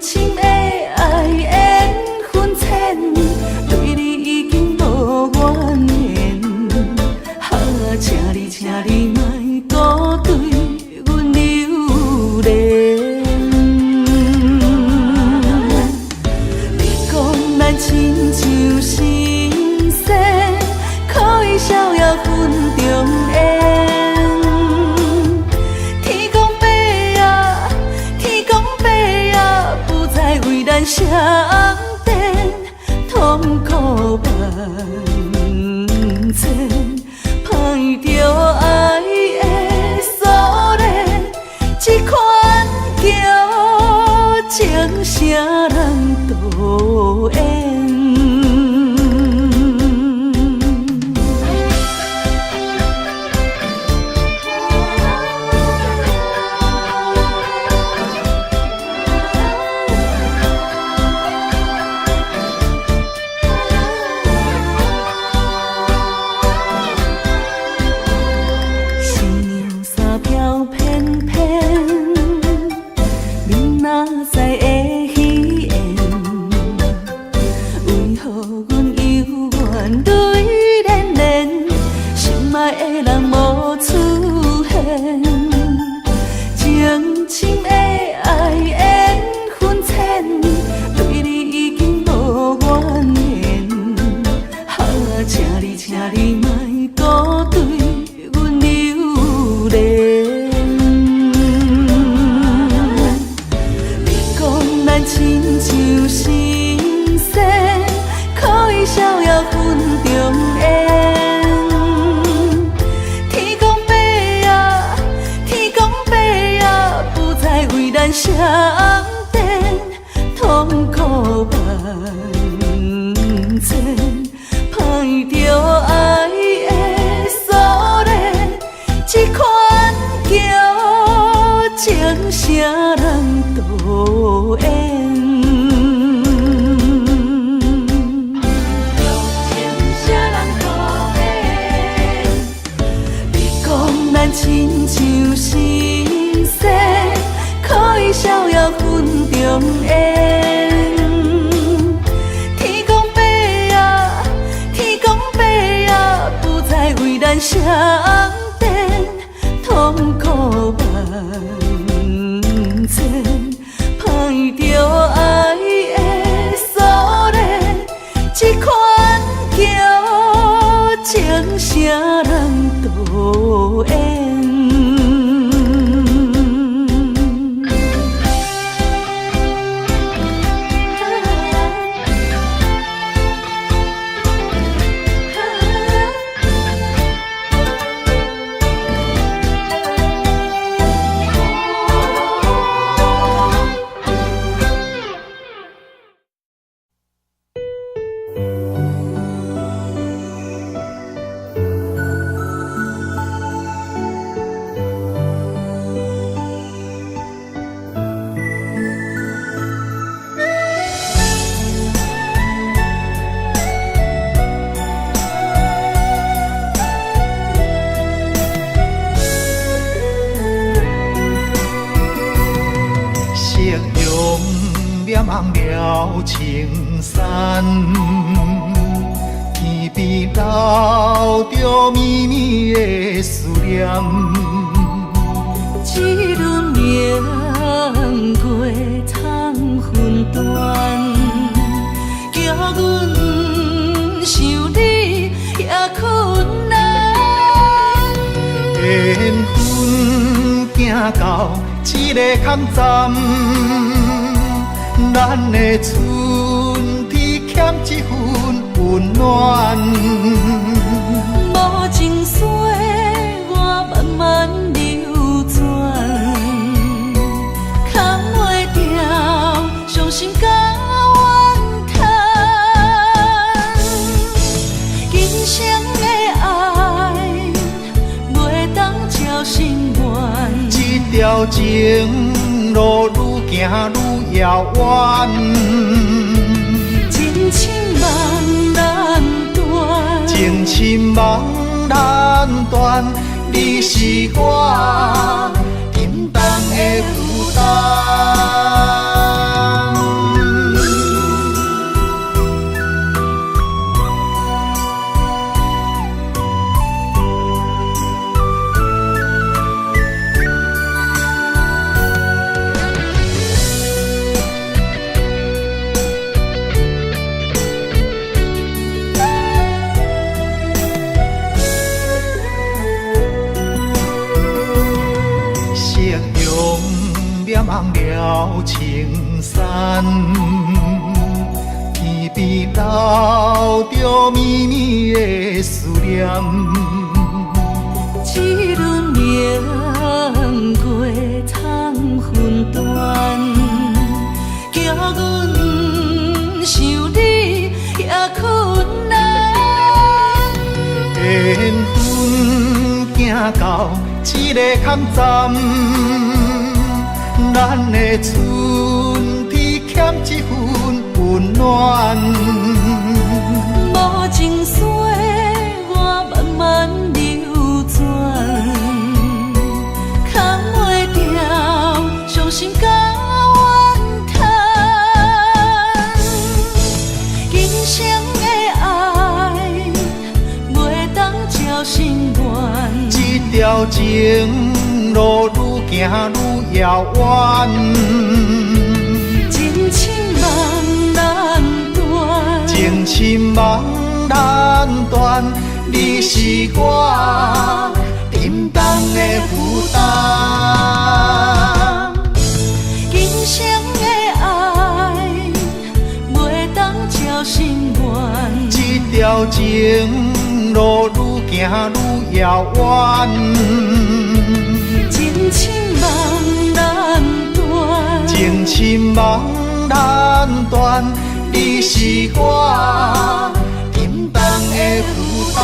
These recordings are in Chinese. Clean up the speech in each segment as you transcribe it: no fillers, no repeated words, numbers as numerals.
深的爱缘分浅，对你已经无怨言。请你莫搁对阮留恋。你讲咱亲像神仙，可以逍遥分中缘。天公伯啊，天公伯啊，不再为咱相电，痛苦万千。歹着爱的锁链，这款叫情啥人导演？相电痛苦万千，歹着爱的锁链，这款叫情啥人导演？你讲咱亲像神仙，可以逍遥分中缘。天公伯啊，天公伯啊，不再为咱相电，痛苦万千。歹着爱的锁链，这款叫情啥人导演？望了青山，天边留着绵绵的思念。一轮明月窗昏断，叫阮想你也困难。缘分行到这个坎站。咱的春天欠一份温暖，无情水我慢慢流转，扛袂掉伤心甲怨叹。今生的爱袂当照心愿，这条情路愈行愈遥远，情深梦难断，情深梦难断，你是我沉重的负担。散，天边留着绵绵的思念。一轮明月通分断，叫阮想你也困难。缘分行到一个坎站，咱的春天欠一份温暖。无情水我慢慢流转，扛袂住伤心甲怨叹。今生的爱袂当照心愿，这条情路愈行愈遥远，情深梦难断，情深梦难断，你是我沉重的负担。今生的爱袂当照心愿，这条情路愈行愈遥远，情深梦难断，情深梦难断，你是我沉重的负担。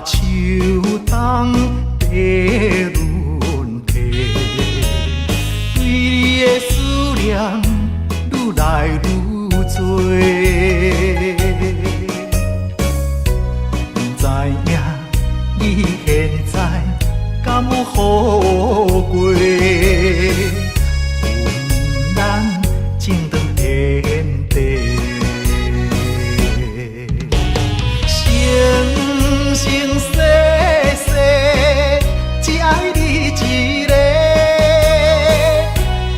秋冬地轮替，对你的思念愈来愈多。不知影你现在敢有好过？阮咱情长天地。生生世世只爱你一个，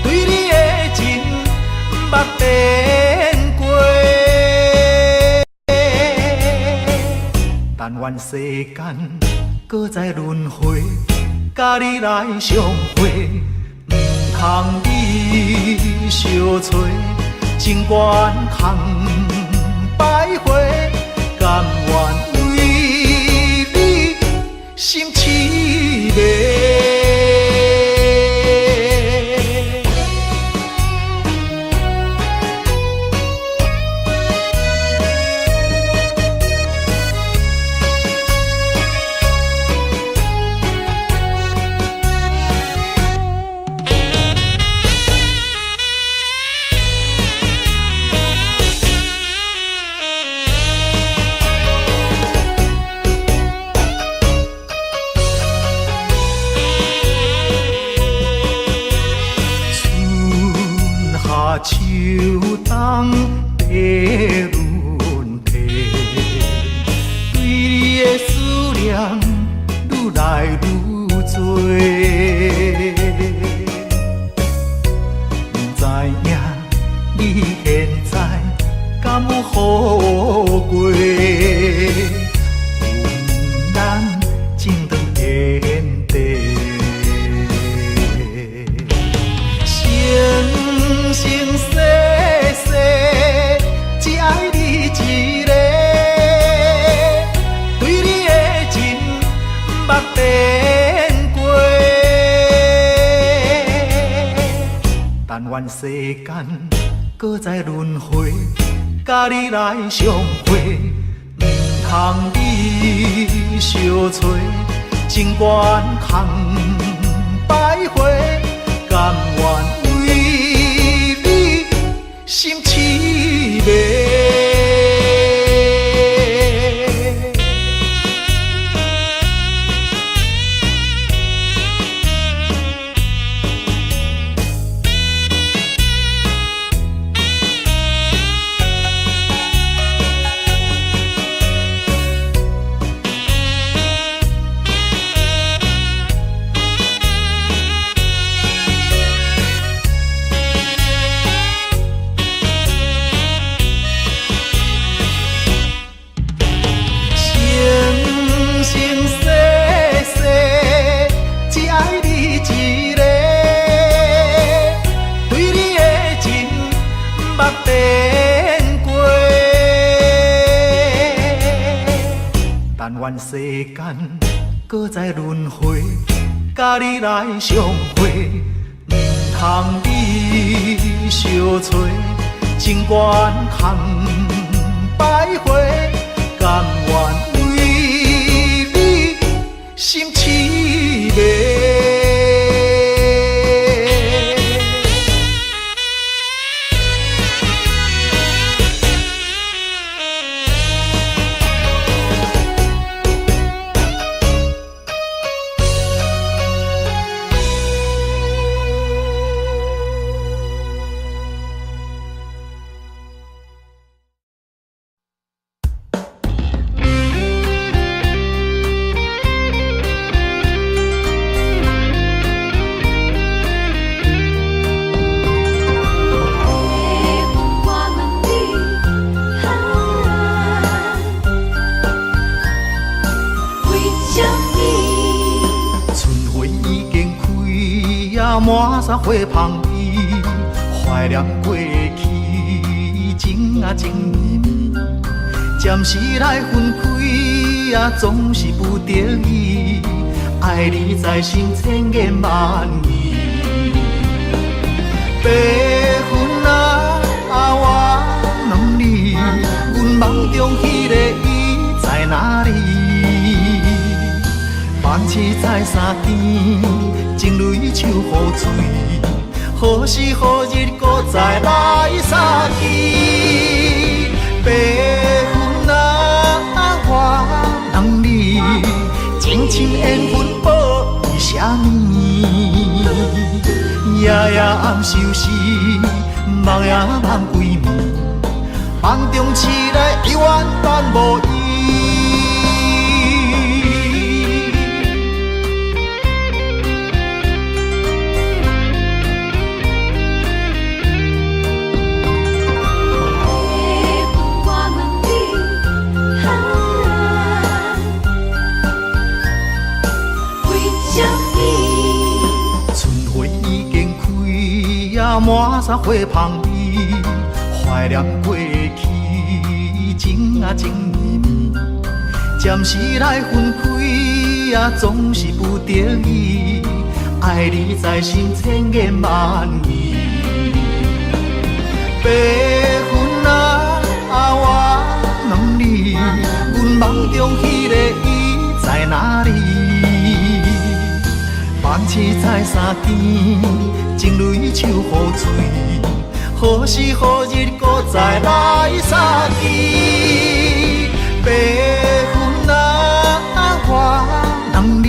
对你的情捌变过。但愿世间搁再轮回，甲你来相会，唔通你相找，情缘空摆花，甘愿。心凄迷。秋冬地轮替，对你的思念愈来愈多。不知影你现在敢有好过？阮咱情长天地。生世世只爱你一个，对你的情捌变过。但愿世间搁再轮回，甲你来相会，唔通你相找，情愿空徘徊，甘愿为你心痴迷。愿世间搁再轮回，甲你来相会，唔通你相找，情愿空徘徊，甘愿为你心痴迷。满山花香味，怀念过去，情啊情绵绵。暂时来分开，总是不得已。爱你在心千言万语。白云啊，我问你，阮梦中迄个伊在哪里？梦醒在山边，情泪像雨水，何时何日搁再来相见？白云啊，我问你，情深缘分报为什么？夜夜暗相思，梦也梦归暝，梦中醒来永远等无伊。满山花香味，怀念过去，情啊情绵绵。暂时来分开，总是不得已。爱你在心千言万语。白云啊，我问你，阮梦中迄个伊在哪里？梦醒在山边，情泪像雨水，何时何日搁再来相见？白云啊，我问你，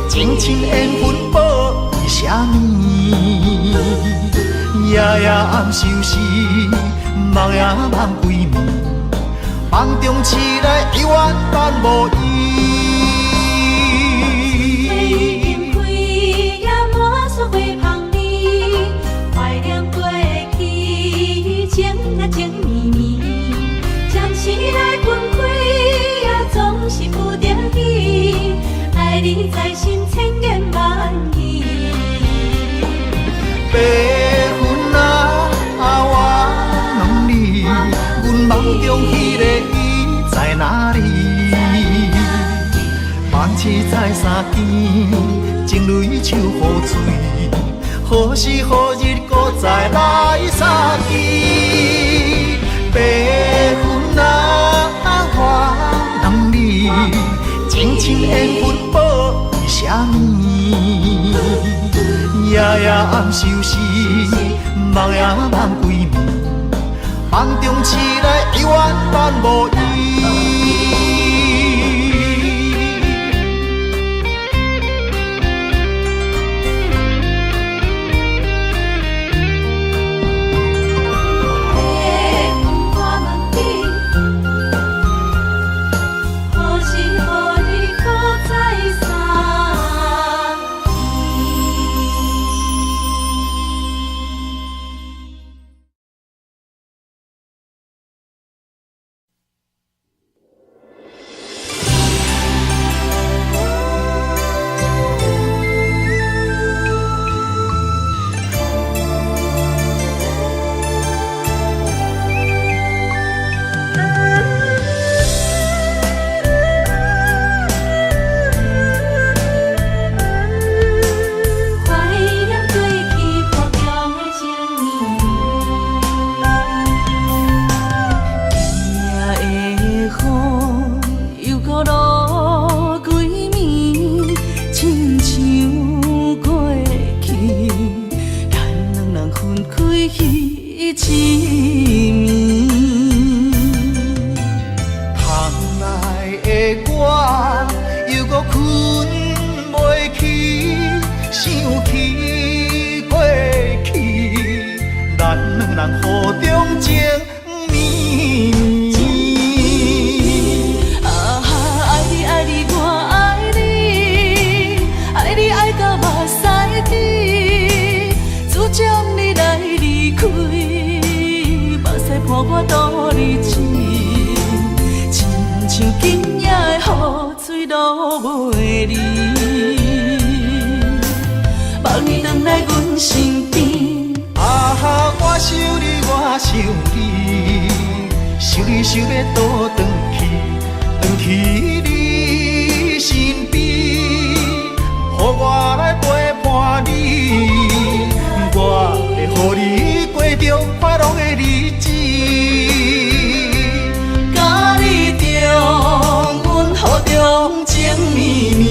情深缘分报为什么？夜夜暗相思，梦也梦归暝，梦中醒来永远等无伊。情绵绵，暂时来分开，总是不得已。爱你在心千言万语。白云啊，我问你，阮梦中迄个伊在哪里？梦醒在山边，情泪像雨水，何时何日搁再来相见？白收拾，梦也梦归暝，梦中醒来永远万无依。想要倒转去你身边，予我来陪伴你，我会予你过着快乐的日子，甲你重温雨中情绵绵。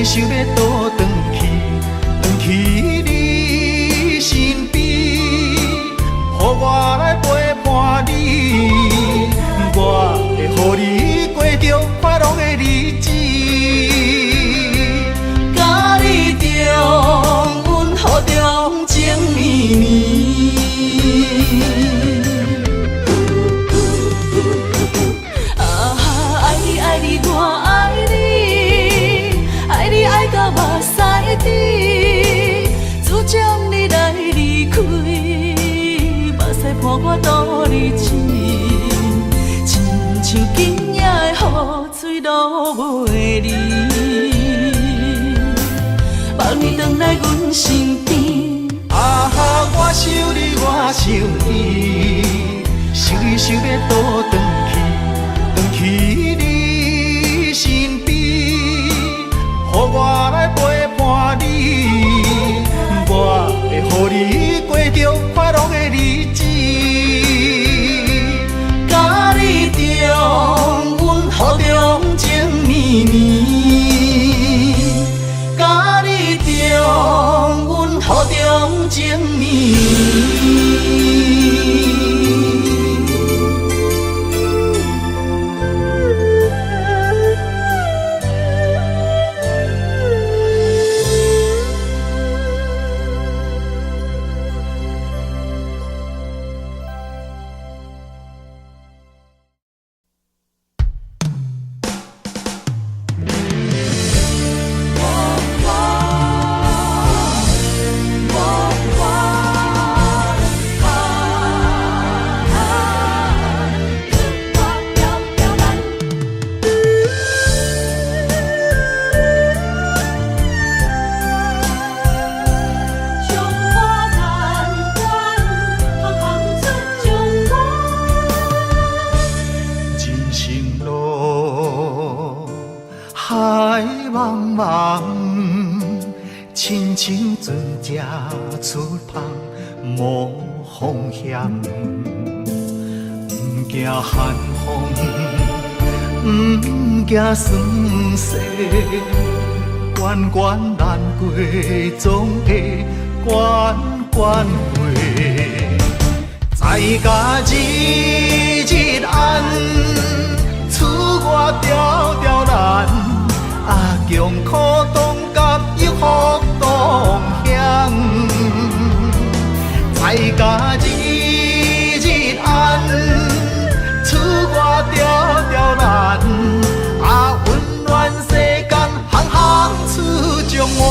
想要倒转去你身边，予我来陪伴你，我会予你过着快乐的日子，甲你重温雨中情绵绵。伴我度日子，亲像今夜的雨水落袂离，望你回来阮身边。我想你，我想你，想你想要倒转去你身边，予我来陪伴你，我会予你。海茫茫，亲像船只出航，无方向，不惊寒风，不惊霜雪，关关难过，总会关关过。在家日日暗，厝外条条难，强苦当甘抑福当享。在家日日暗，厝外条条难，温暖世间行行出状元。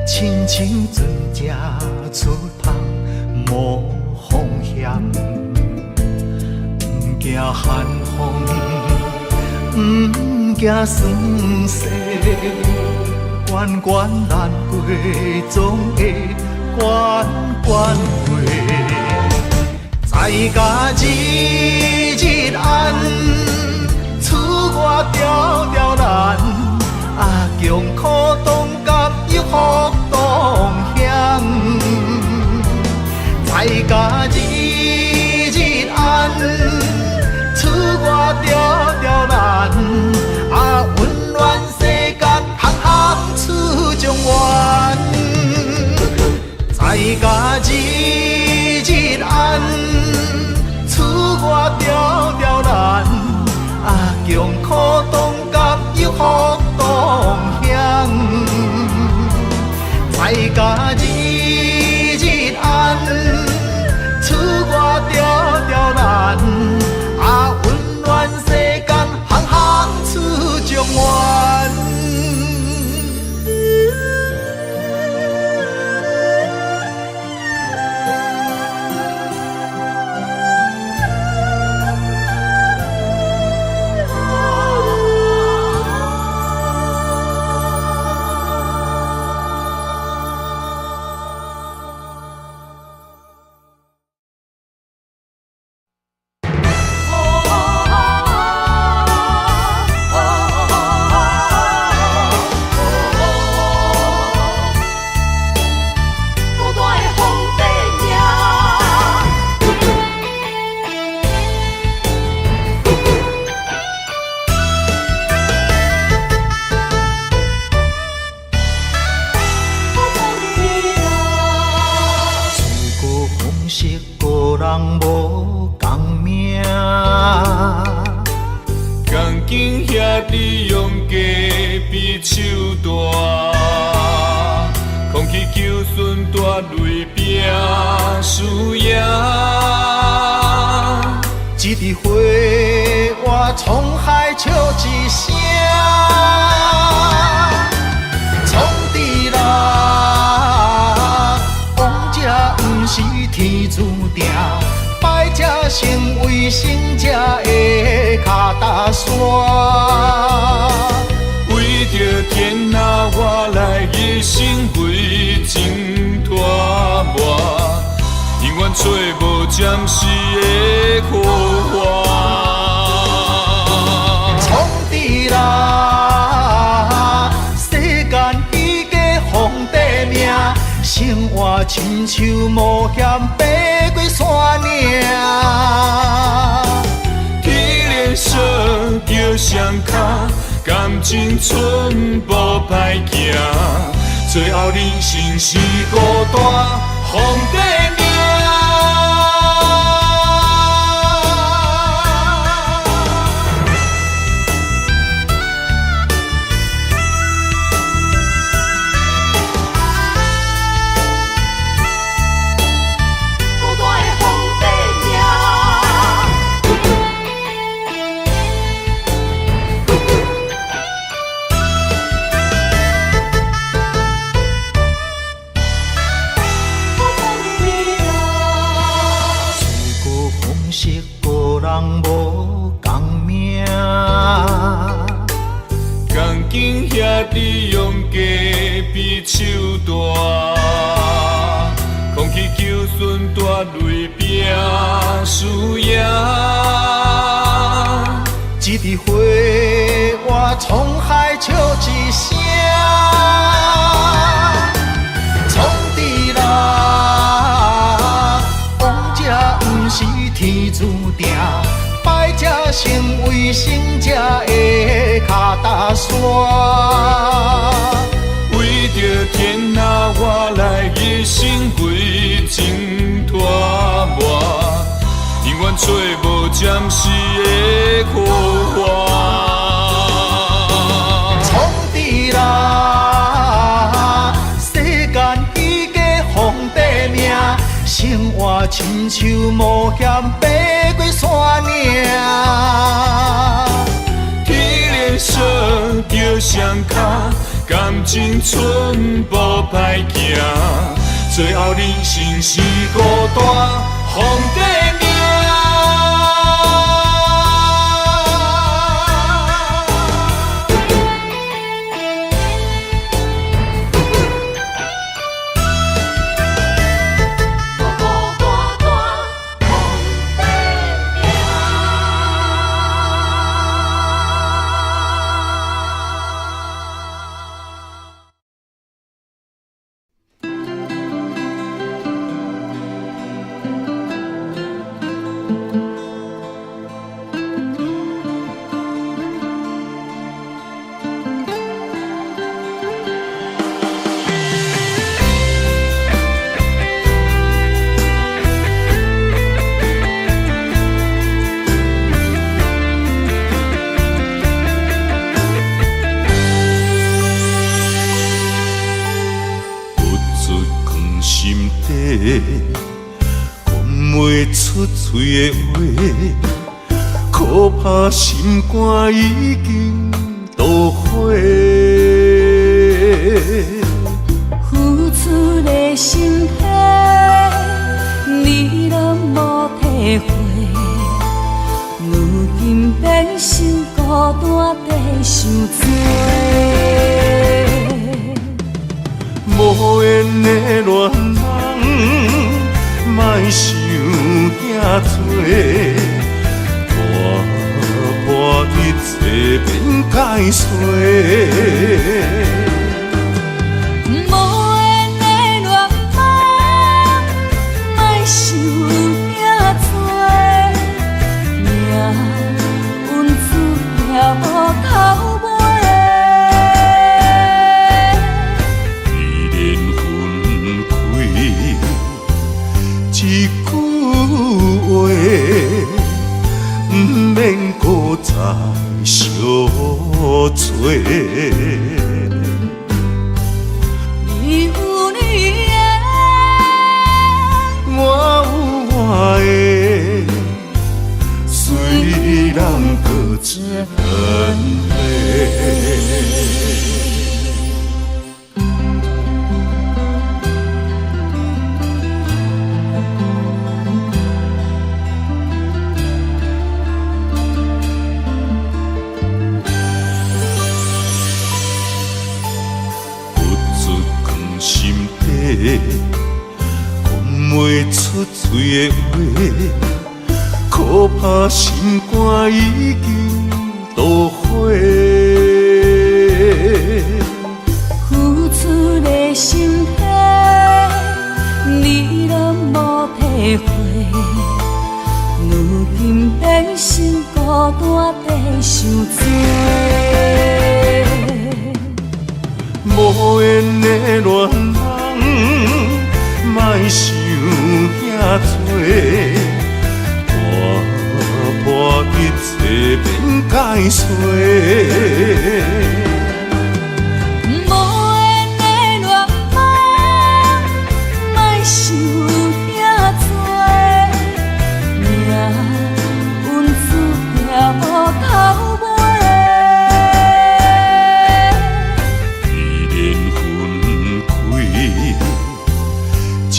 亲像船只出航，无方向，不惊寒风，不惊霜雪，关关难过，总会关关过。在家日日暗，厝外条条难，强苦当甘抑福当享。在家日日暗，厝外条条难，温暖世间行行出状元。在家日日暗，厝外条条难，强苦当甘抑福当享。在家日日暗，厝外条条难，温暖世间行行出状元。一枝花，我沧海笑一声，闯地人，王者不是天注定，败者成为胜者的脚踏山。为着天下，我来一生为情拖磨。永远找无暂时的苦患，闯地人，世间伊个皇帝命，生活亲像冒险爬过山岭。天连锁着双脚，感情寸步歹行，最后人生是孤单皇帝命。惜个人无共命。钢筋兄弟用假比手大，空气求顺大泪拼输赢。一枝花，我沧海笑一声。创治人，王者不是天注定，败者成为胜者的脚踏山。为着天下，我来一生为情拖磨，永远找无暂时的苦花。创治人，世间伊个皇帝命，生活亲像冒险爬过山岭。天连锁着双脚，感情寸步歹行，最后人生是孤单皇帝命。讲袂出嘴的话，可怕心肝已经都火。付出的心血，你拢无体会。如今变成孤单地受罪。无缘的恋人，莫想遐多，破一切变解碎。无缘的恋人，莫想遐多，命运注定无头尾。一句话，不免搁再相做。你有你的，我有我的，虽然各自分离。讲袂出嘴的话，可怕心肝已经都火。付出的心血，你拢无体会。如今变成孤单地受罪。无缘的恋人，莫想遐多，破一切变解碎。无缘的恋人，莫想遐多，命运注定无头尾。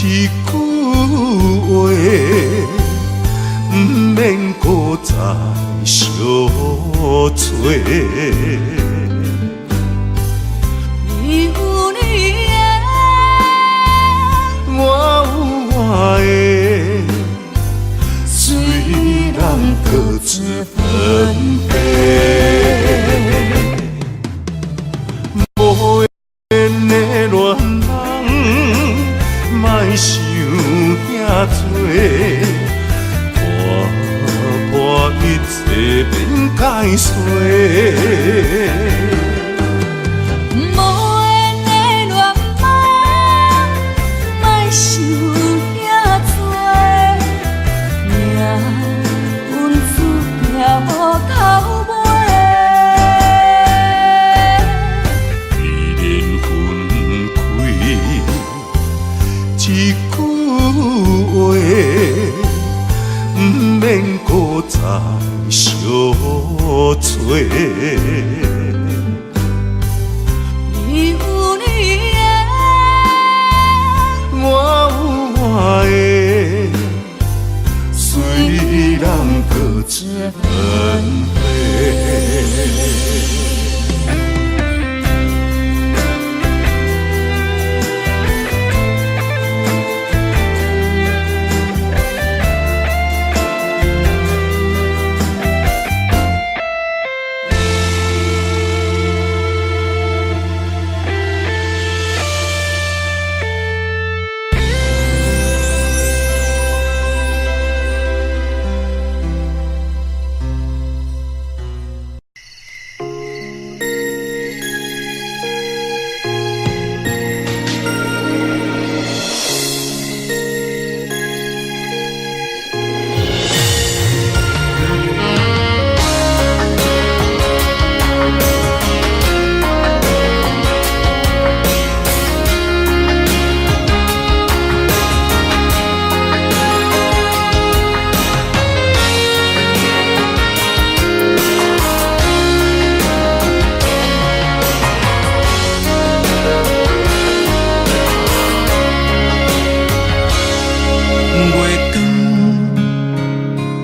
一句话，不相找。你有你的，我有我的，虽然各自分开。无缘的恋人，莫想遐多。破一切变解碎。无缘的恋梦，莫想遐多，命运注定无头尾。一念分开，一句话。不免搁再相找。你有你的，我有我的，虽然各自分开。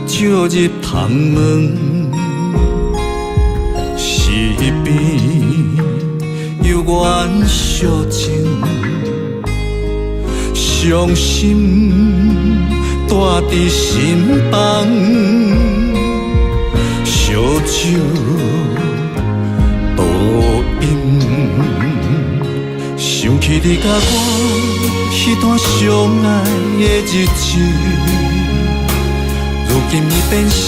照入窗门，四边有缘相情，伤心带伫心房，烧酒倒饮，想起你甲我迄段相爱的日子。如今已变成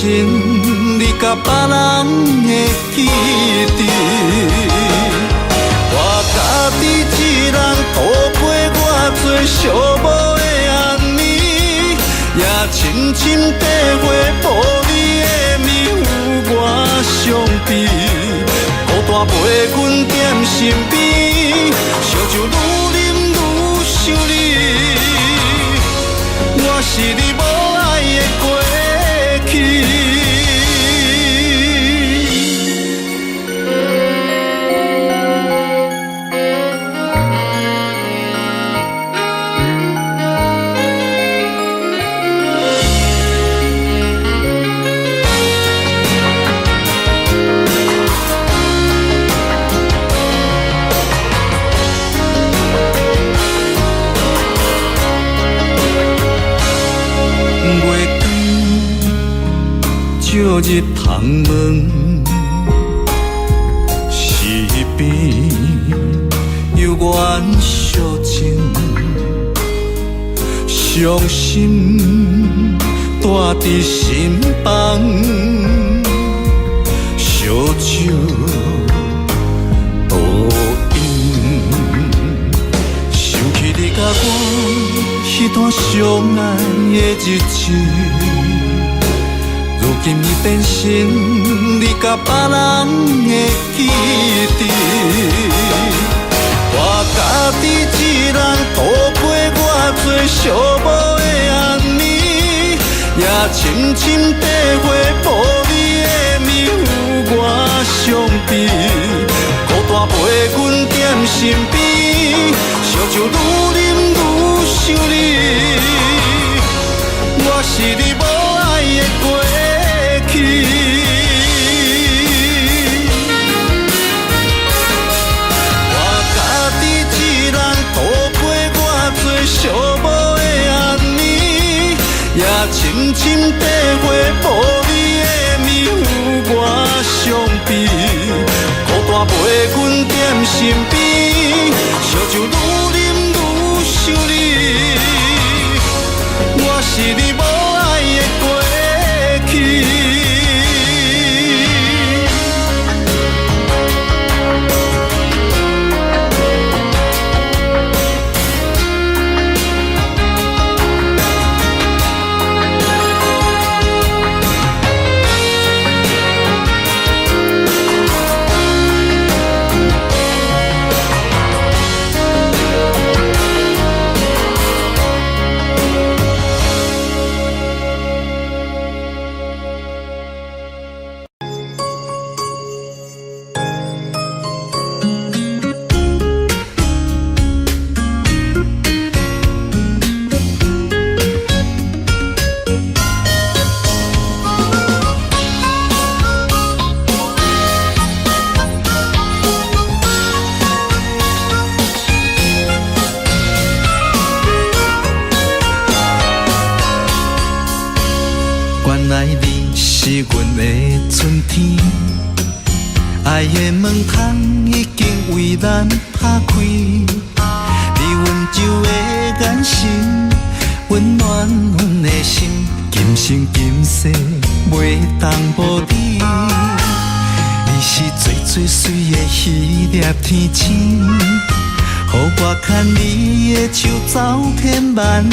你甲别人的记忆，我家己一人度过我最寂寞的暗暝，也深深体会无你的面有我伤悲，孤单陪阮踮身边，烧酒愈啉愈想你，我是你无爱的过去。照入窗门，四边有缘相情，伤心带伫心房，烧酒倒饮，想起你甲我迄段相爱的日子。如今已变成你甲别人的记忆，我家己一人度过我最寂寞的暗暝，也深深体会无你的面有我伤悲，孤单陪阮踮身边，烧酒愈啉愈想你，我是你无爱的过去。身边，烧酒愈啉愈想你，我是你无爱的过去。原来你是阮的春天，爱的门窗已经为咱打开，你温柔的眼神温暖阮的心，今生今世袂当无你。你是最最水的迄粒天星，予我牵你的手走遍万里，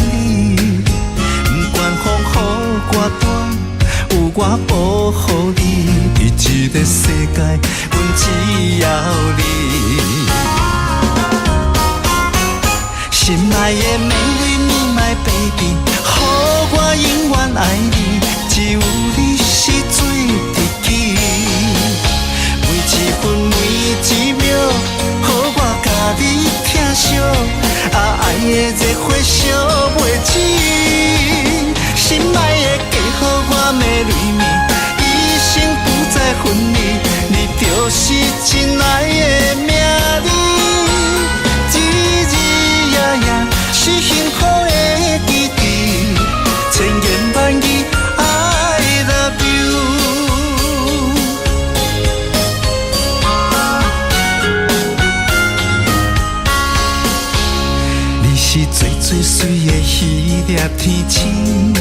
不管风雨我大。有我保护你，伫这个世界，阮只要你。心爱的美丽你my baby， 予我永远爱你，只有你是最知己。每一分每一秒，予我甲你疼惜，爱的热火烧袂止。心爱的嫁予我美丽蜜，一生不再分离，你就是真爱的名字。日日夜夜是幸福的记忆，千言万语 I love you。你是最最水的迄粒天星。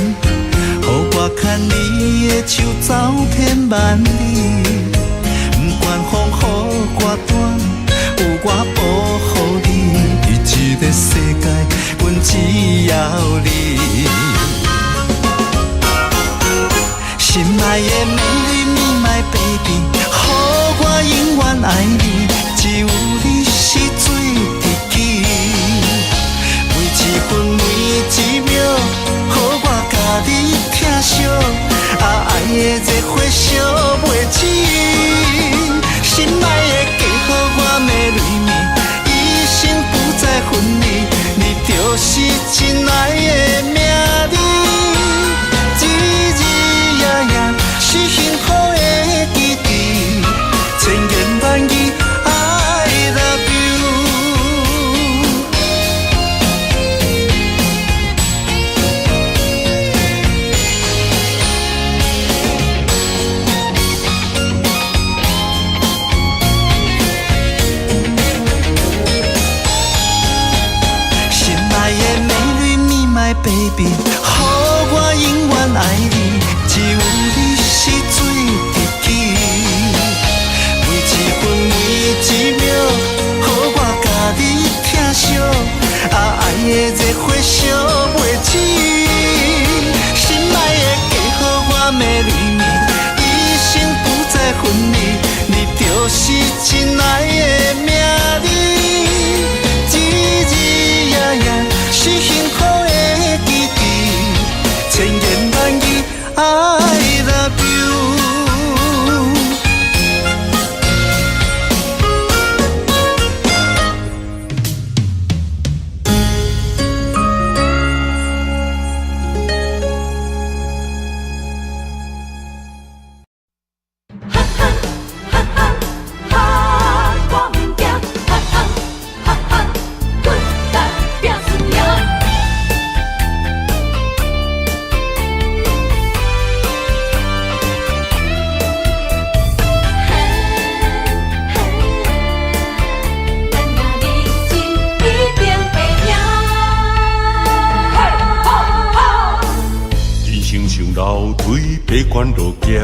予我牵你的手走遍万里，不管风雨我大，有我保护你，伫这个世界，阮只要你。心爱的美丽你my baby， 予我永远爱你，只有你是最知己。每一分每一秒，予我甲你疼惜，爱的热火烧袂止。心爱的嫁予我美丽蜜，一生不再分离，你就是真爱的名字。日日夜夜是幸福的记忆，千言万语 I love you。baby， 予我永远爱你，只有你是最知己。每一分每一秒，予我甲你疼惜，爱的热火烧袂止。心爱的嫁予我美丽蜜，一生不再分离，你就是真爱的名字。日日夜夜是幸福的记忆，千言万语 I love you。哈哈哈哈哈，光剑楼梯爬关路行，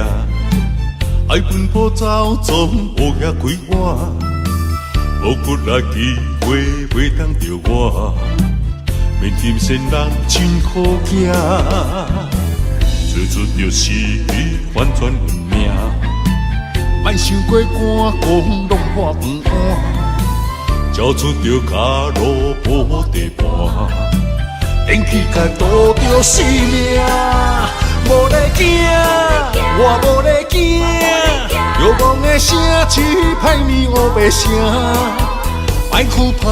爱奔波走总乌鸦开我，无骨力机会袂当着我，面金仙人真好行，做出着是反转运命，莫想过寒讲浪花饭碗，交出着脚路无地盘。天气甲渡着生命，无咧惊，我无咧惊，遥望的声只歹面乌白声，莫哭怕，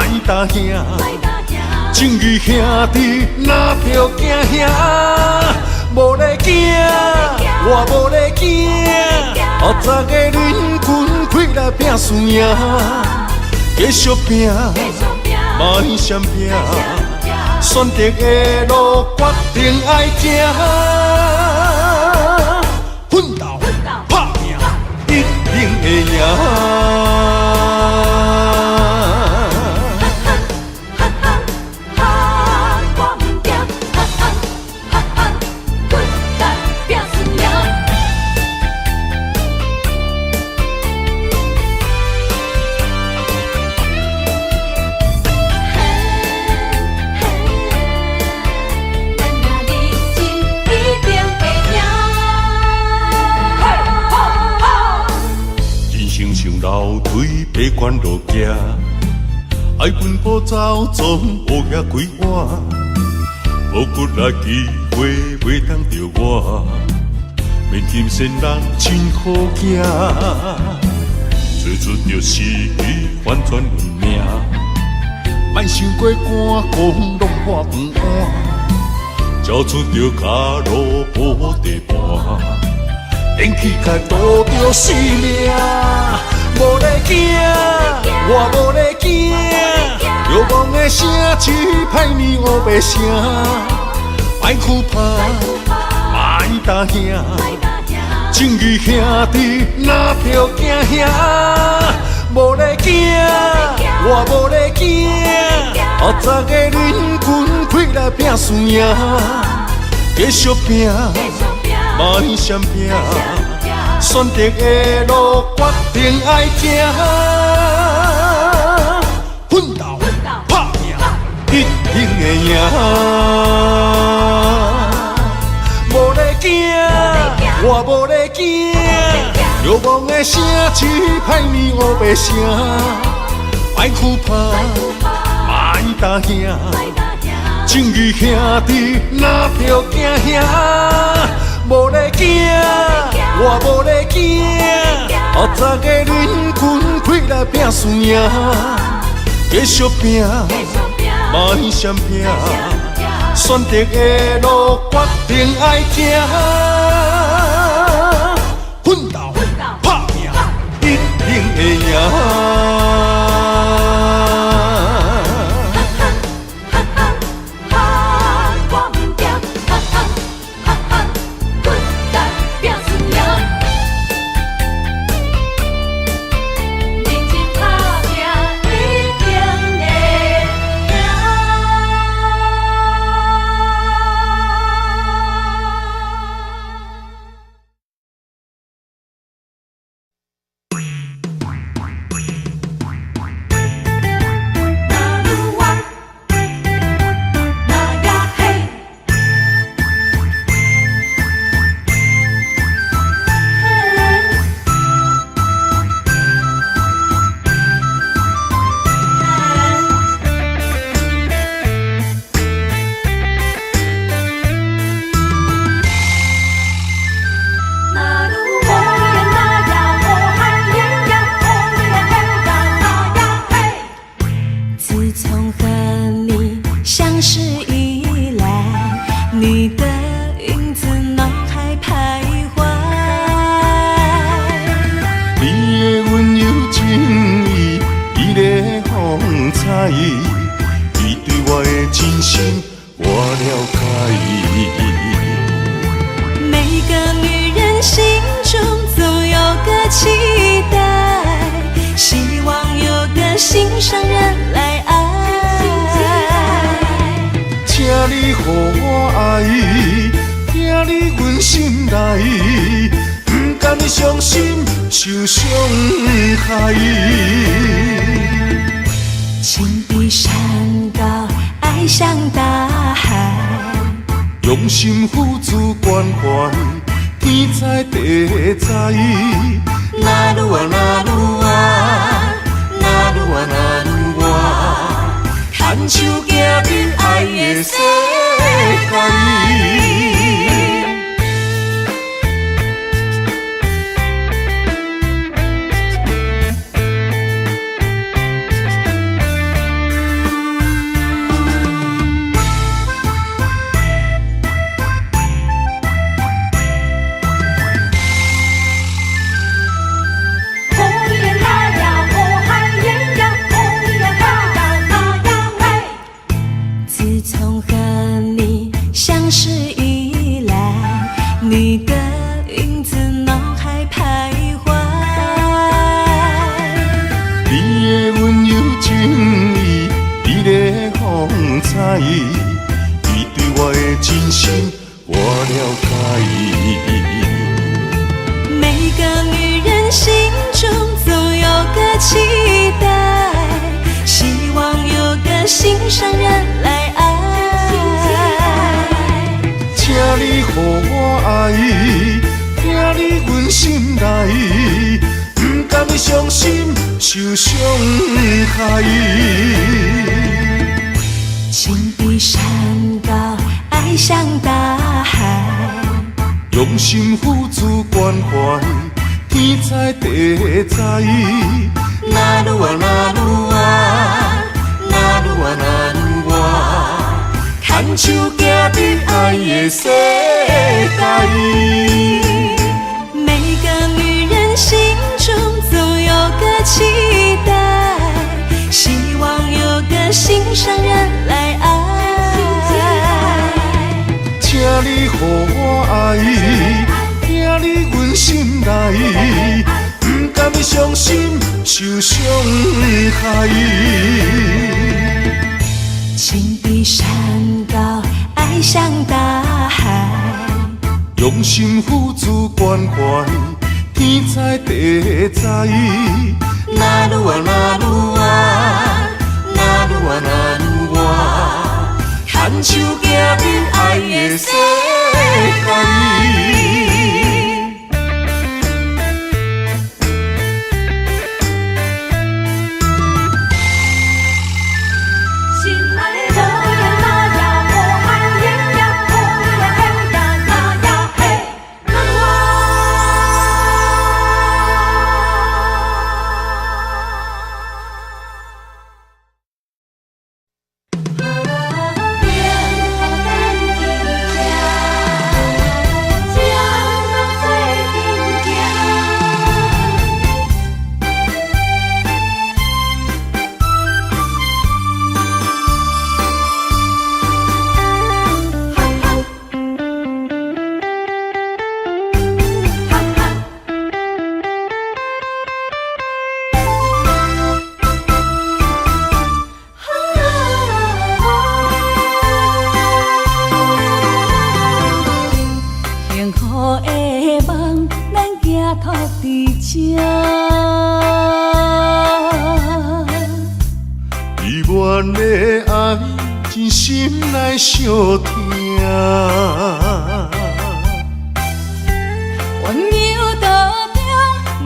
莫答兄，正义兄弟哪着惊兄，无咧惊，我无咧惊，后早个恁群开来拼输赢，继续拼。莫闪拼，选择的路决定爱行，奋斗拍拼，一定会赢。楼梯爬关路行，爱奔波走总乌鸦开我，无骨力机会袂当着我，面金仙人真好行，做出着是反转运命，莫想过寒讲浪花饭碗，交出着脚路无地盘。天气甲渡着生命，无咧惊，我无咧惊，遥望的声只歹面乌白声，莫哭怕，莫答兄，正义兄弟哪着惊兄，无咧惊，我无咧惊，后早个恁群开来拼输赢，继续拼。莫闪拼，选择的路决定爱行，奋斗拍拼，一定会赢。无咧惊，我无咧惊，遥望的声只歹面乌白声，莫哭怕，莫答兄，正义兄弟哪着惊兄。无咧惊，我无咧惊，后早个恁群开来拼输赢，继续拼，莫闪拼，选择的路决定爱行，奋斗拍拼，一定会赢。伊对我的真心我了解。每个女人心中总有个期待，希望有个心上人来爱。请你予我爱。阮心内，不甘你伤心受伤害。情比山高，爱像大海。用心付出关怀，天知地知。那愈啊那愈啊，那愈啊那愈啊，牵手行入爱的世界。你对我的真心，我了解。每个女人心中总有个期待，希望有个心上人来爱。请你予我爱，听你阮心内，不甘你伤心受伤害。情比山高，爱像大海。用心付出关怀，天知地知。那愈啊那愈啊，那愈啊那愈啊，牵手行入爱的世界。每个女人心中总有个期待，希望有个心上人来爱。请你予我爱，听你阮心内，不甘你伤心受伤害。情比山高，爱像大海。用心付出关怀，天知地知。那愈啊那愈啊，那愈啊那愈啊，牵手行入爱的世界。伊阮的爱真心内相疼，温柔道中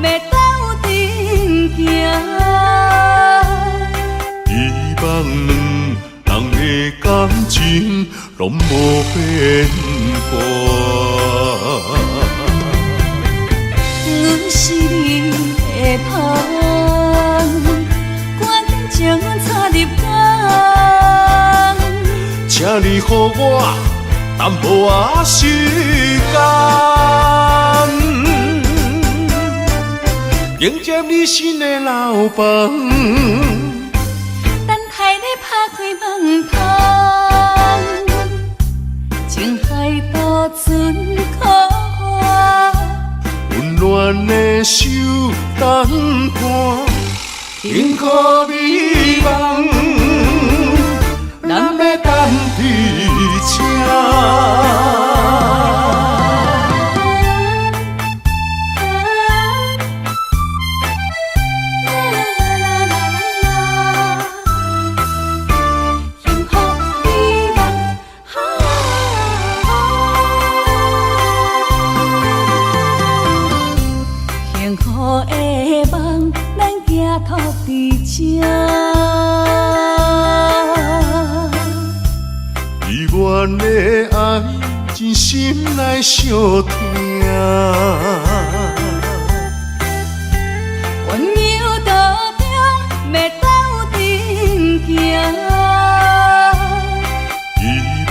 要斗阵行。希望两人的感情拢无变化。阮是你的香，赶紧将阮插入江。请你予我淡薄仔时间，迎接你新的老房。等待你拍开门窗，情海渡春苦。温暖的手等伴，幸福美梦，咱要等伫这。伫这。伊愿的爱真心内相疼。温柔道中，要斗阵行。希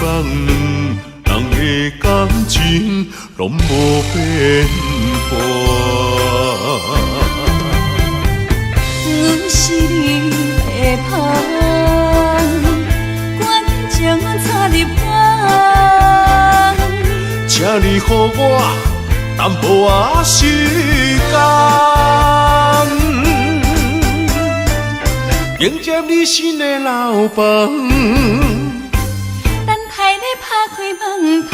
望两人的感情拢无变化。阮是你的香，决定将阮插入海。请你予我淡薄仔时间，迎接你新的老房。等待你拍开门窗，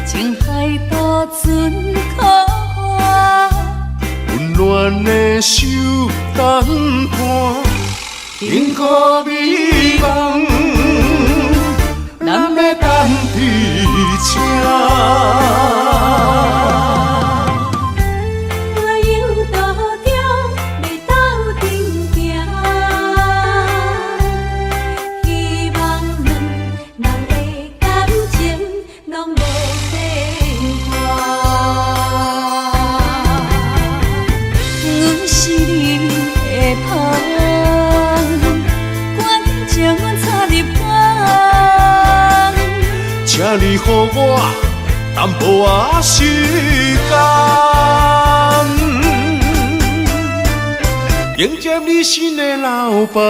情海渡船可花，温暖的手等伴，幸福美梦，咱要等伫这。我有道中要斗阵行，希望两人的感情拢无变化。阮是你的香，决定将阮插入海。请你予我淡薄仔时间，迎接你新的老房。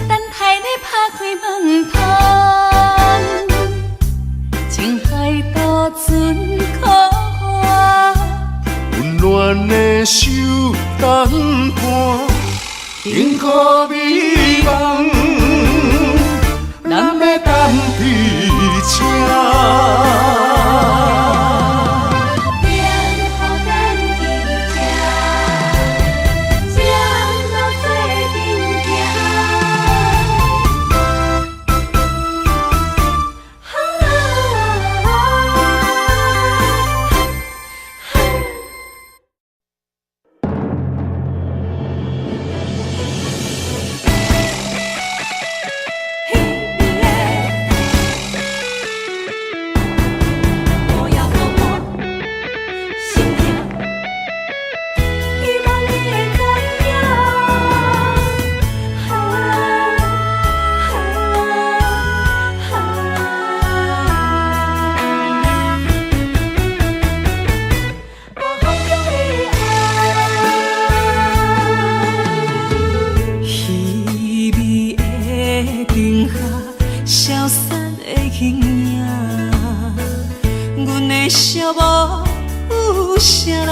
等待你拍开门窗，情海渡船可花，温暖的手等伴，幸福美梦，咱要等伫这。然后等伊吃，将路做阵行。消散的形影，阮的笑无有啥人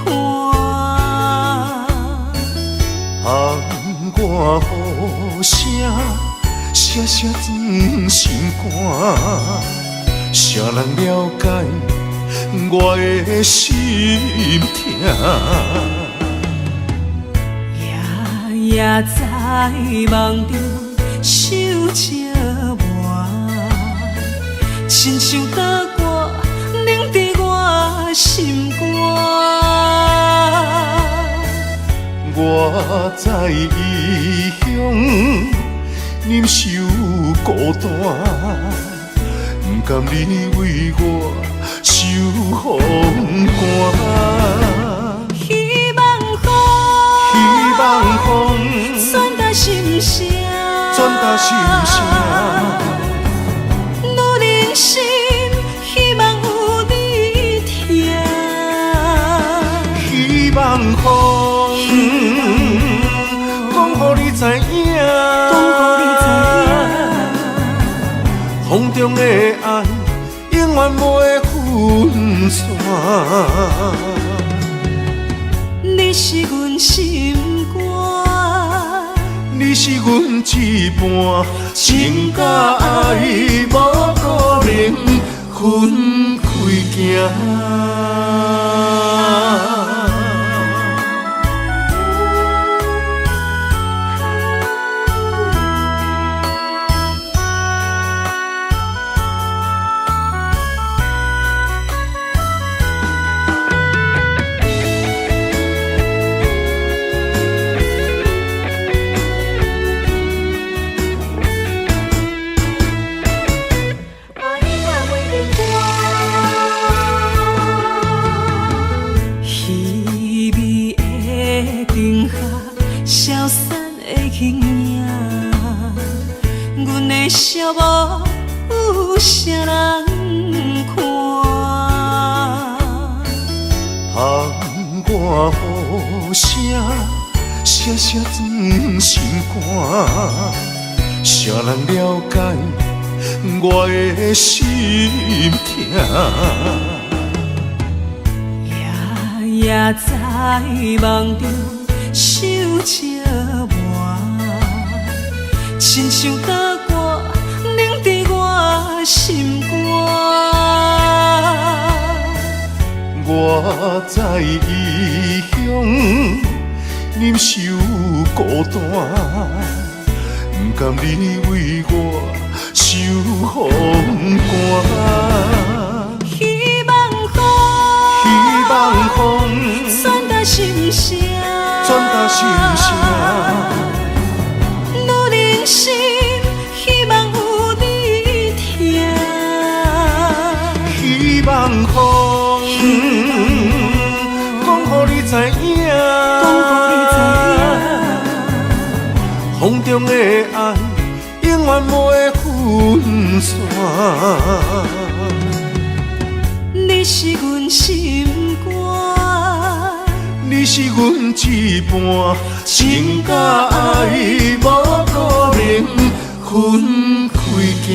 看？窗外雨声，声声钻心肝，谁人了解我的心痛？夜夜在梦中想这晚，亲像大歌凝在我心肝。我在异乡忍受孤单，不甘你为我受风寒。希望风传达心声，转达心声。我人生希望有你听，希望风讲予你知影，风中的爱永远不会分散。你是阮心肝，你是阮一半，情甲爱无可能分开行。啥人看？窗外雨声，声声钻心肝。谁人了解我的心痛？夜夜在梦中想这晚，亲像刀割冷在我心肝。我在异乡忍受孤单，不甘你为我受风寒。希望风，希望风传达心声，传达心声。女人心，希望有你听。希望风，讲予你知影，风中的爱永远不会分散。你是阮心肝，你是阮一半，情甲爱无可能分开行。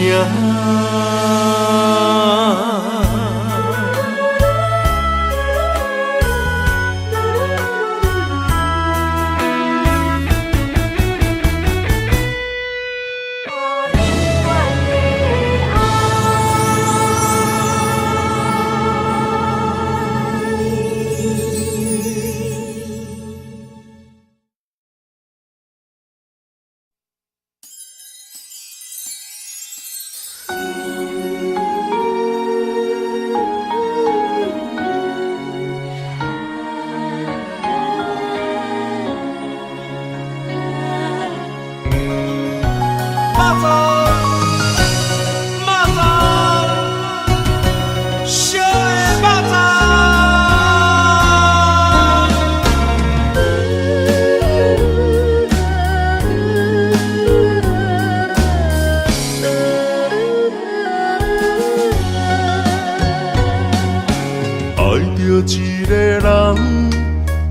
一个人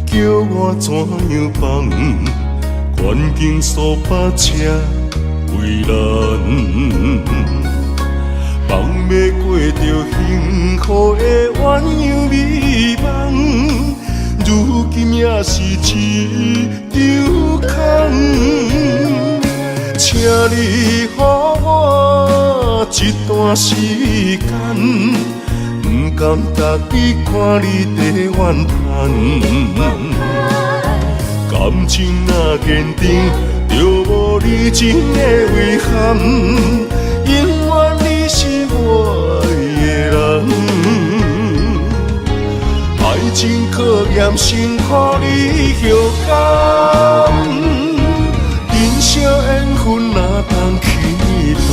叫我怎样放？关景数百车为难，放袂过着幸福的鸳鸯美梦，如今也是一场空。请你予我一段时间。不甘逐日看你在怨叹，感情若坚定，就无你情的遗憾。永远你是我的人，爱情考验先予你后感，人生缘分哪通去放？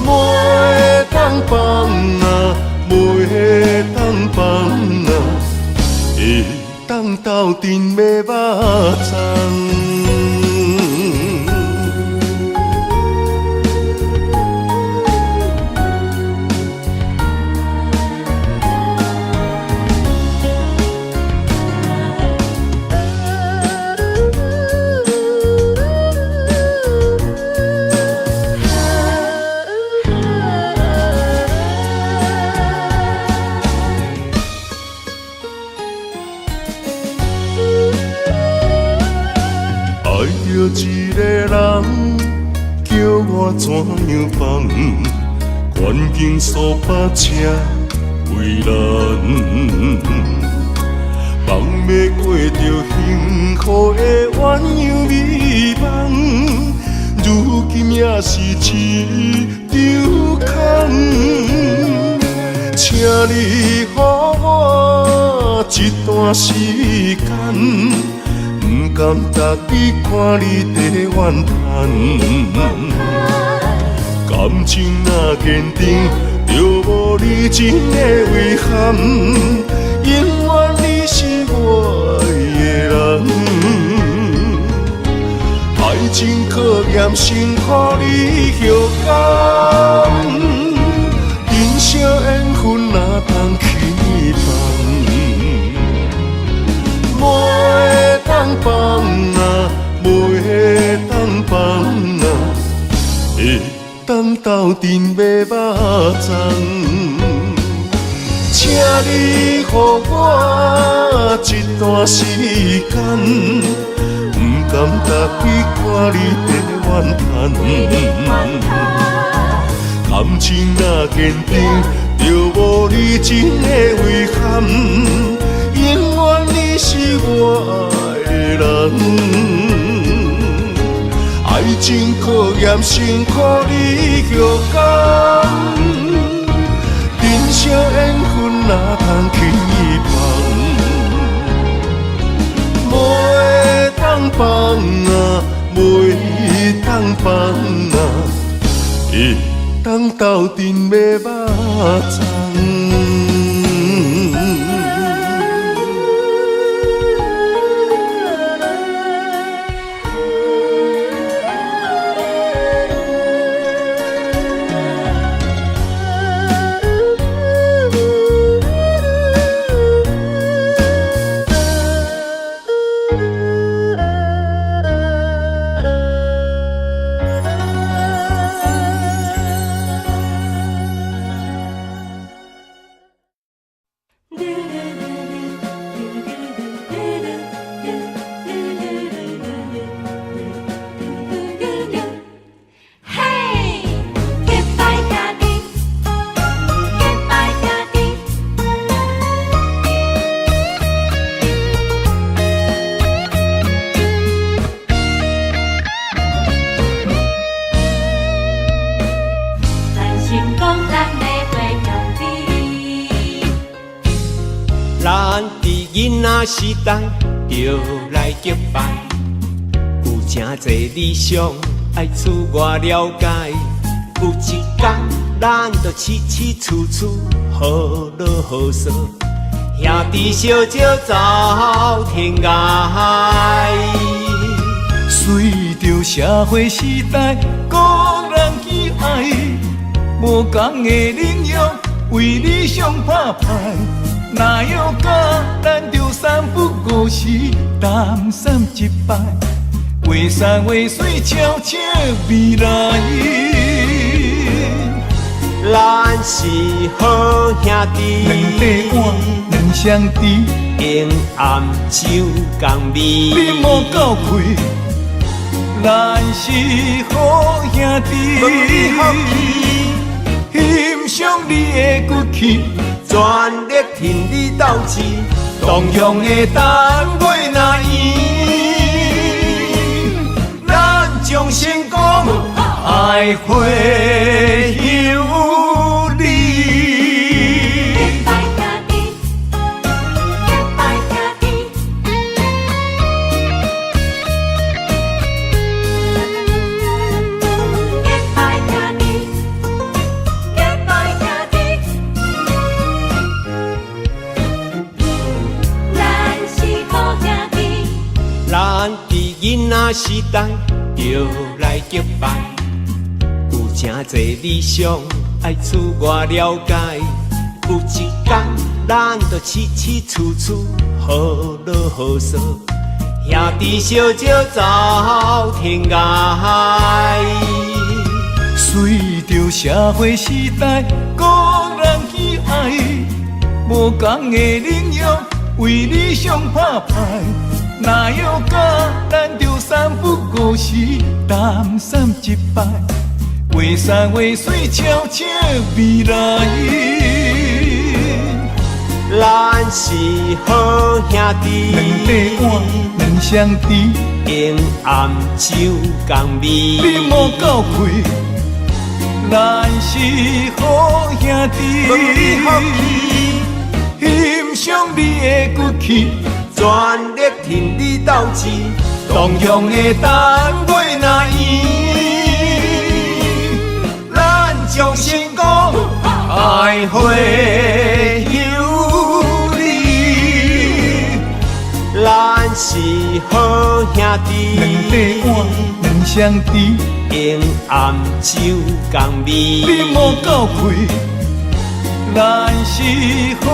袂当放啊，袂当放啊，会当斗阵要肉粽。一个人叫我怎样放？关景数百车为难，放袂过着幸福的鸳鸯美梦，如今也是一场空。请你予我一段时间。不甘逐日看你在怨叹，感情若坚定，就无你情的遗憾。永远你是我的人，爱情考验先予你后感。会当斗阵买肉粽。请你予我一段时间，不甘踏去看你的怨叹。感情若坚定，就无你真的遗憾。永远你是我的人，爱情考验辛苦你勇敢。人生缘分哪通轻易放？无会当放啊，袂当放啊，会当斗阵买肉粽。时代就来结拜，有真侪理想爱自我了解。有一天，咱就起起处处好落好说，兄弟相招走天涯。随着社会时代，个人喜爱，无同的领域为理想打拼。哪有假，咱着三不五时，谈三一摆，画山画水，悄悄未来。咱是好兄弟，两块碗，两双池，永暗酒共味。你莫够开，咱是好兄弟，欣赏你的骨气。全力挺你斗志，同样的单位若圆，咱将成功爱会有你。囡仔时代就来结拜，有真侪理想爱自我了解。有一天，咱就起起处处好落好说，兄弟相招走天涯。随着社会时代，个人喜爱，无同的领域为理想打拼。哪有假，咱着三不五时，谈三一摆，画山画水，悄悄未来。咱是好兄弟，两块碗，两双池，永暗酒共味。你莫够开，咱是好兄弟，欣赏你的骨气。全力挺你斗志，同样的单位若圆，咱将成功爱会有你。咱是好兄弟，两块碗，两双池，永暗酒共味。你莫够开，咱是好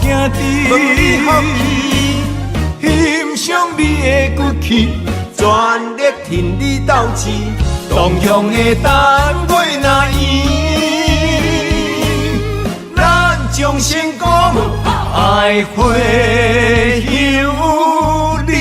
兄弟。欣赏你的骨气，全力挺你斗志，同同乡的单位那伊，咱将成功爱会有你。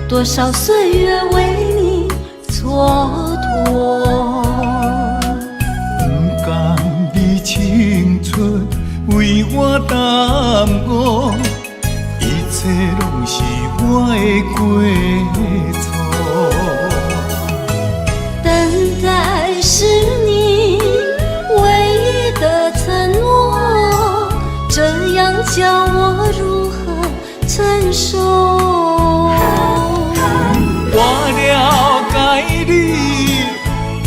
多少岁月为你蹉跎，不甘你青春为我耽误，一切拢是我的过错。等待是你唯一的承诺，这样叫我如何承受？我了解你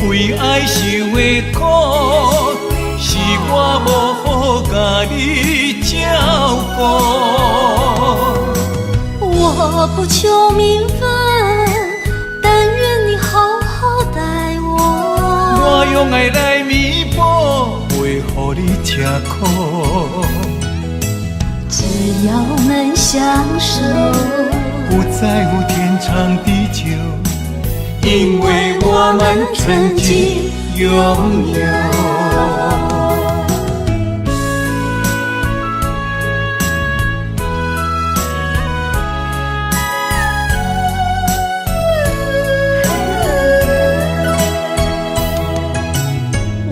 为爱受的苦，是我无好甲你照顾。我不求名分，但愿你好好待我。我用爱来弥补，袂予你吃苦。只要能相守，不在乎天长地久，因为我们曾经拥有。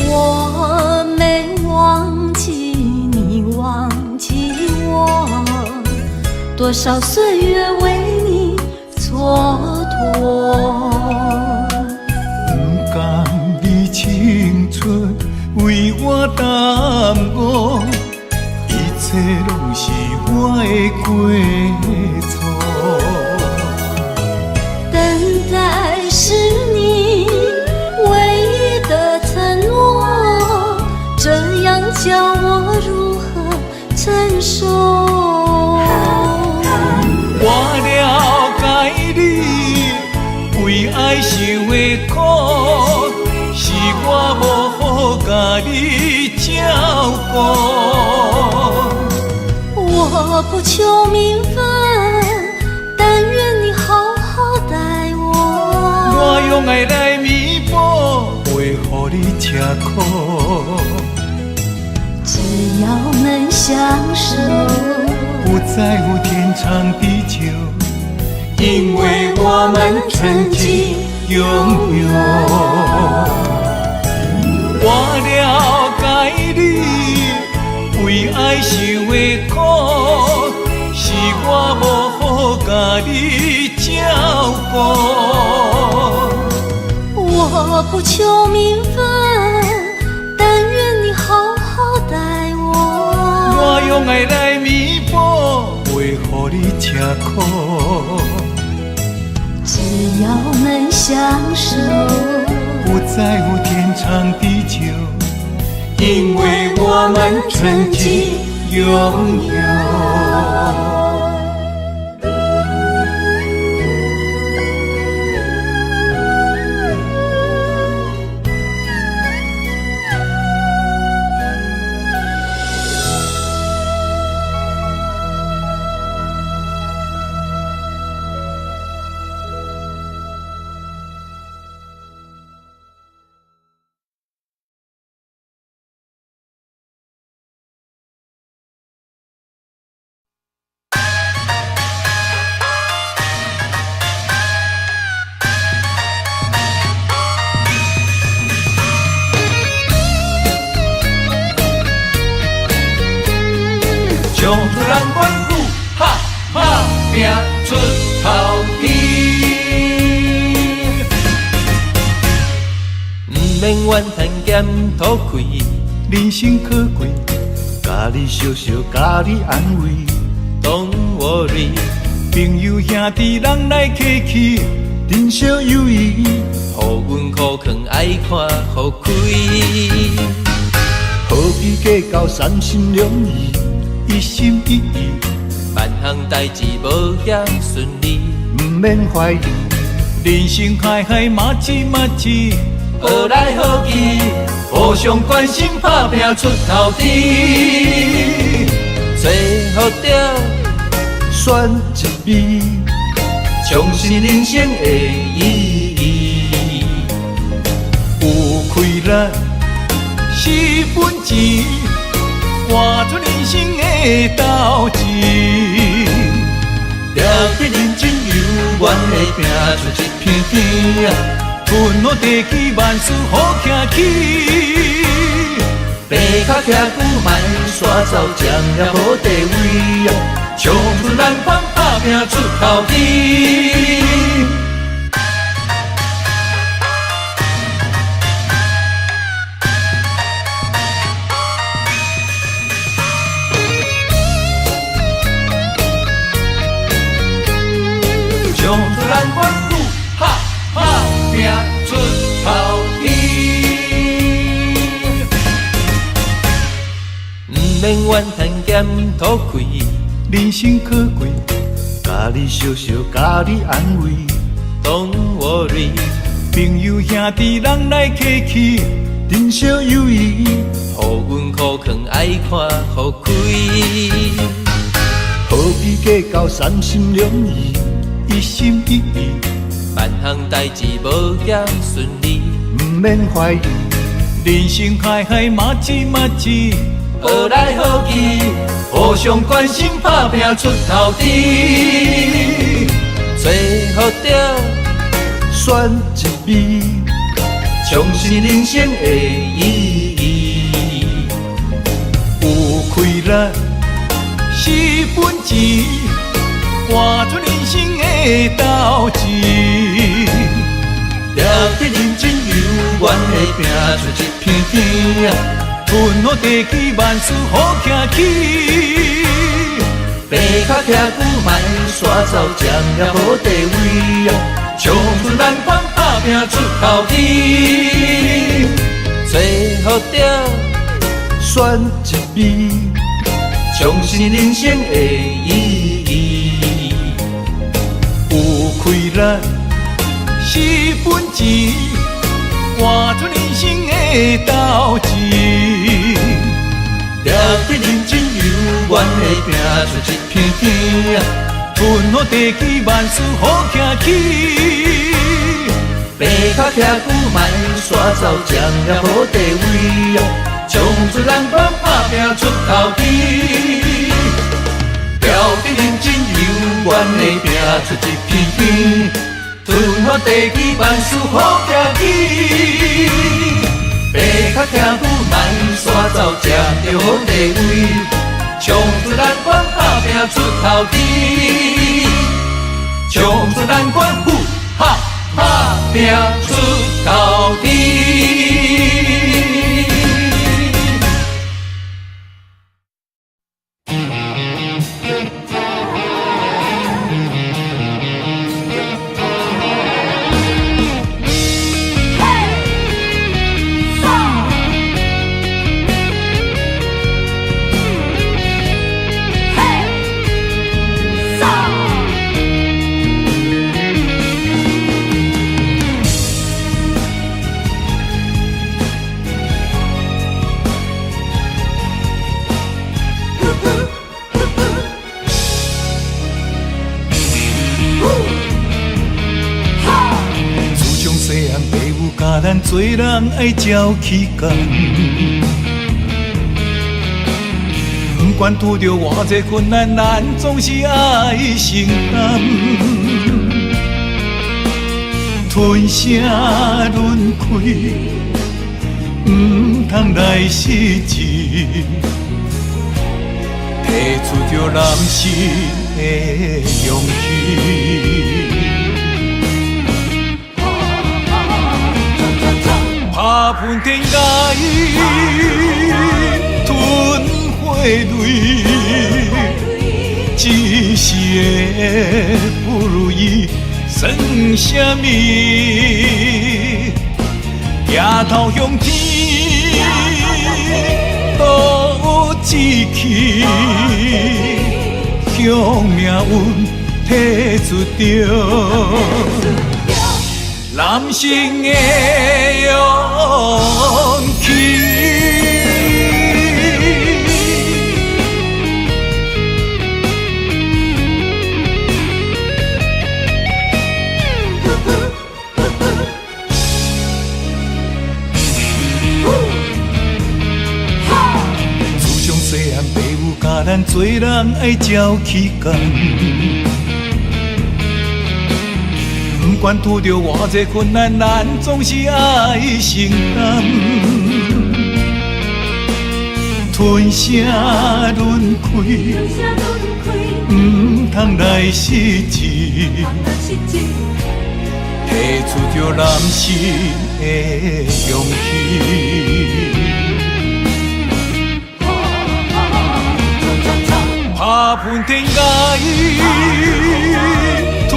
我没忘记你忘记我，多少岁月为你蹉跎。不甘你青春为我耽误，一切拢是我的过错。等待是你唯一的承诺，这样叫我如何承受？我了解你为爱受的苦，是我无好甲你照顾。我不求名分，但愿你好好待我。我用爱来弥补，袂予你吃苦。只要能相守，不在乎天长地久，因为我们曾经拥有。我了解你为爱受的苦，是我无好甲你照顾。我不求名分，但愿你好好待我。我用爱来弥补，袂予你吃苦。只要能相守，不在乎天长地久，因为我们曾经拥有。将人阮虎，哈哈拼出头天。免怨叹咸土开，人生可贵，家己笑笑，家己安慰。Don't worry，朋友兄弟人来客气，人生有意义。互阮苦劝爱看互开。何必计较三心两意，一心一意，万项代志无遐顺利，毋免怀疑。人生海海马子马子，好来好去，互相关心，打拼出头天。最好着选一味，重视人生的意义。有开力是本钱，活出人生的斗志。了解认真有缘的拼出一片天啊！阮我地起万事好行起，爬脚徛久卖煞走，将了好地位啊！冲出咱方打拼出头天。冲出咱关虎，哈哈拼出头天。毋免怨叹咸土开，人生可贵，家己笑笑，家己安慰。Don't worry，朋友兄弟人来客气，人生有意义。互阮苦劝爱看互开。何必计较三心两意，一心一意，万项代志无遐顺利，毋免怀疑。人生海海马子马子，好来好去，互相关心，打拼出头天。最好着选一味，重视人生的意义。有开力是本钱，活出人生的斗志。了解认真有缘的拼出一片天啊！阮我地起万事好行起，爬脚徛久卖煞走，将了好地位啊！冲出咱方打拼出头天。最好着选一味，重视人生的意义。有开力是本钱，活出人生的斗志。了解认真有缘的拼出一片天啊！阮我地起万事好行起，爬脚徛久卖煞走，将了好地位啊！冲出咱方打拼出头天，了解认真有缘的拼出一片天，屯我地起万事好行起，爬脚徛久卖煞走，吃着好地位，冲出咱方打拼出头天，冲出咱关虎，哈哈拼出头天。教咱做人爱照起工，不管拄着偌济困难，咱总是爱承担。吞声轮开，不通来失志，提出着男性的勇气。打喷天甲伊吞血泪，一时的不如意算什么？抬头向天，都有志气，向命运提出着。男性的勇气。自从细汉父母教咱做人爱照起工。不管拄着偌济困难，咱总是爱承担。吞声轮开，不通来失志，提出着男性的勇气。打喷天甲伊吞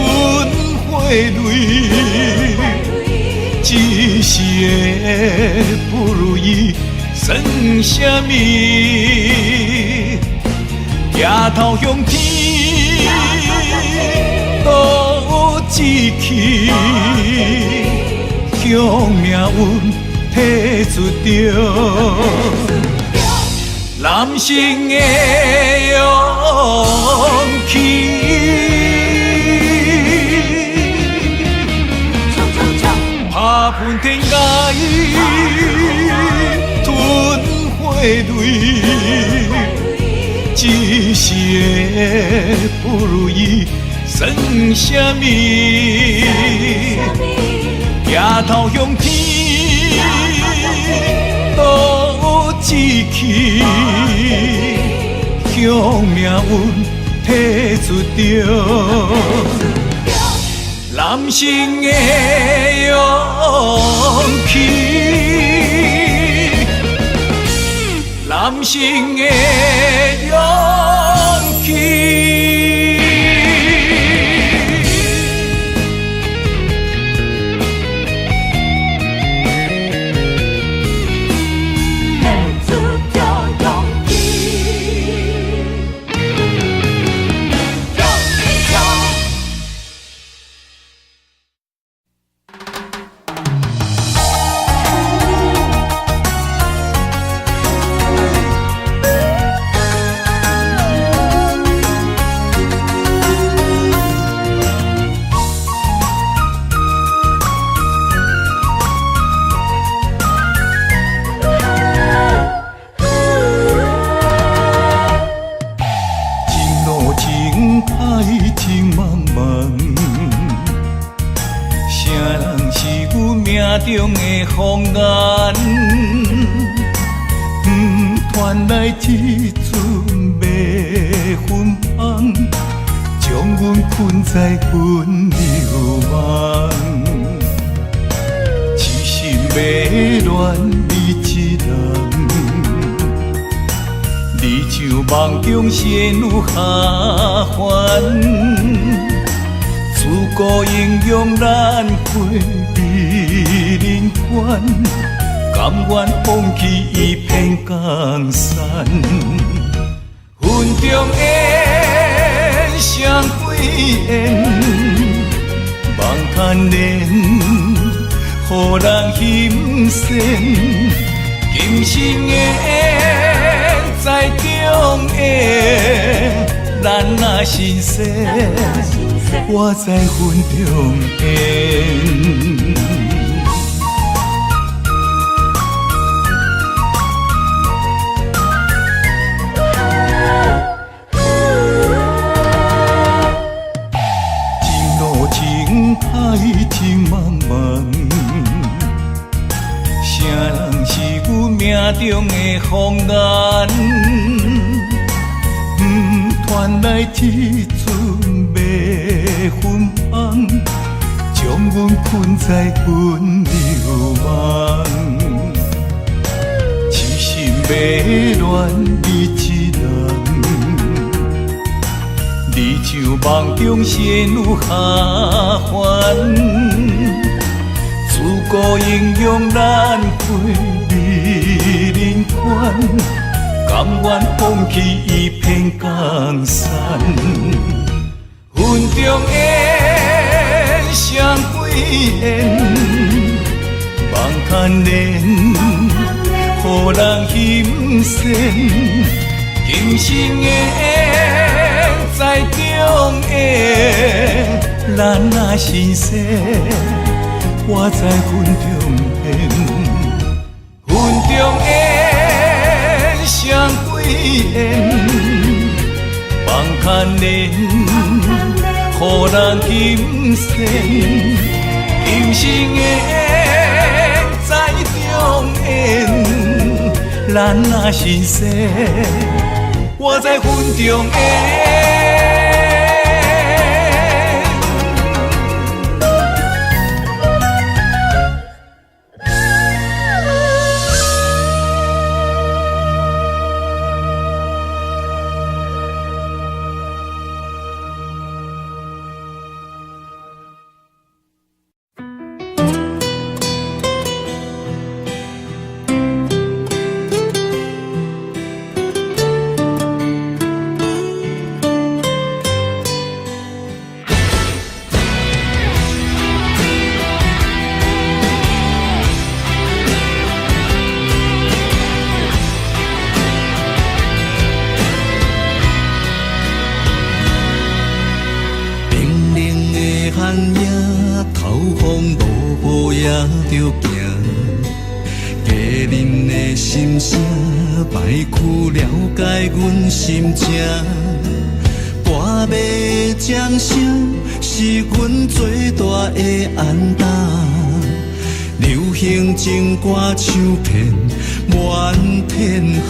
血泪，一时的不如意算什么？抬头向天，都有志气，向命运提出着。男性的勇气。打喷天甲伊吞血泪，一时的不如意算什么？抬头向天，都有志气，向命运提出着。男性的勇气，男性的勇气。中的风眼，传来一阵迷魂香，将阮困在阮流梦。痴心迷恋你一人，你像梦中仙女下凡。自古英雄难会美人关，甘愿放弃一片江山。云中烟双归雁，梦叹恋，予人心酸。今生的缘在中下，咱若心生。我在云中烟，情路情海情茫茫，谁人是阮命中的风眼？传来一阵迷魂香，将阮困在阮流梦。你一人。你像梦中仙女下凡，自古英雄难配美人关，甘愿放弃一片江山。云中烟，双归烟，望看莲，予人欣羡。今生的在中的，咱若心细，我在云中现。云中烟，双归烟，望看莲，予人欣羡。今生的在中的，咱若心细，我在云中烟。心情，跋马掌声是阮最大的安踏。流行情歌唱遍满天下，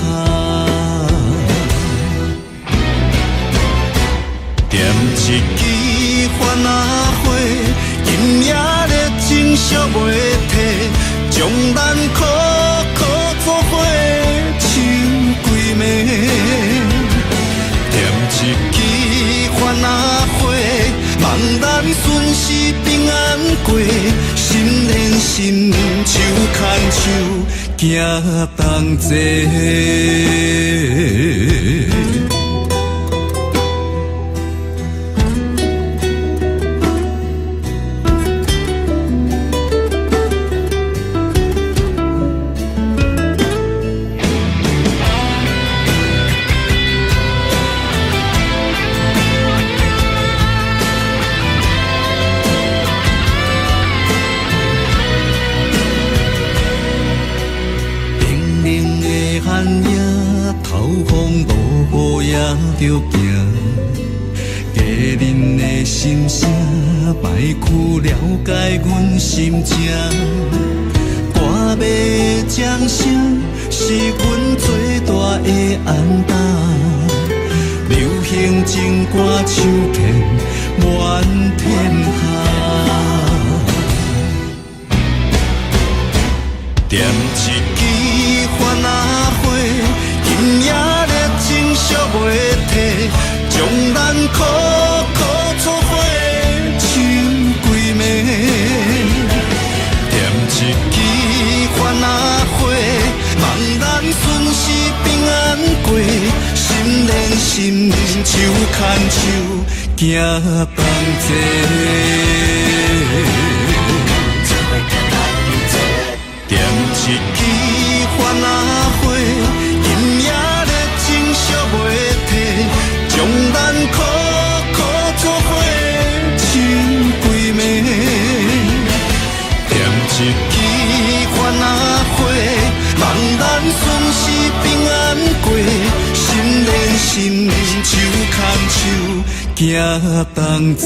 点一支番仔火，今夜热情烧袂退，将咱苦苦作伙唱几暝。点一支番仔火，望咱顺时平安过，心连心，手牵手，行同齐。着行，家人的心声，摆曲了解阮心情。跋马掌声是阮最大的安踏，流行情歌唱遍满天下。点一支番仔火，今夜热情烧袂退，将咱苦苦作伙唱几暝。点一支番仔火，望咱顺时平安过，心连心，手牵手，行同齐。点一支番仔火，今夜热情烧袂退，将咱苦苦作伙唱几暝。点一支番仔火，望咱顺时平安过，心连心，手牵手，行同齐。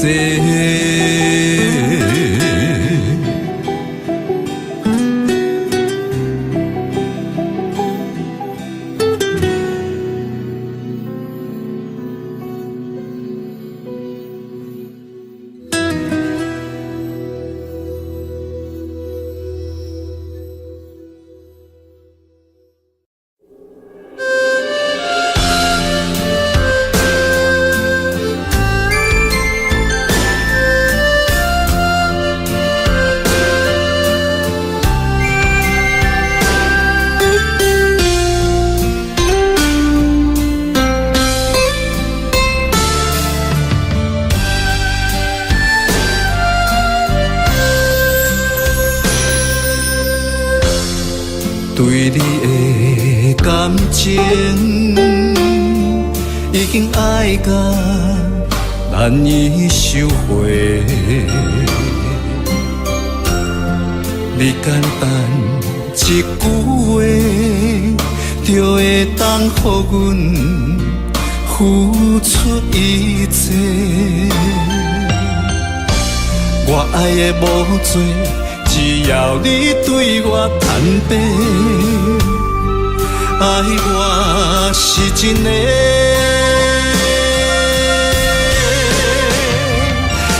对你的感情已经爱到难以收回，你简单一句话，就会当予阮付出一切。我爱的无多，只要你对我坦白，爱我是真的。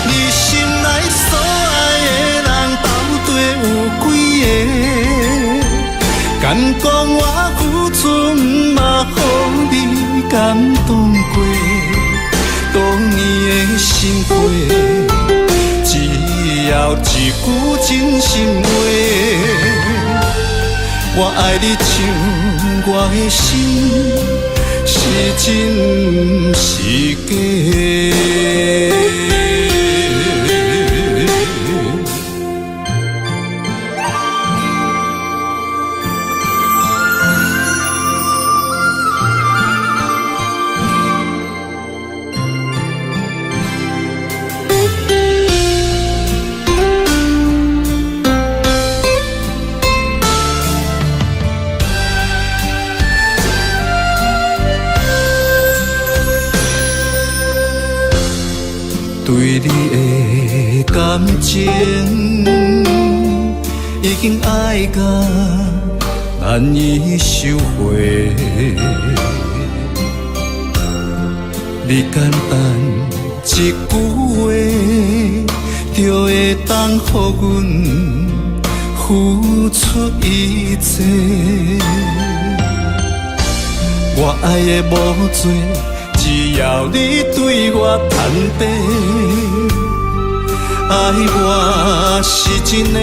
你心内所爱的人到底有几个？敢讲我付出，嘛予你感动过，当年的心花。只要一句真心话，我爱你像我的心是真是假。对你的感情已经爱到难以收回，你简单一句话，就会当予阮付出一切。我爱的无多。只要你对我坦白，爱我是真的。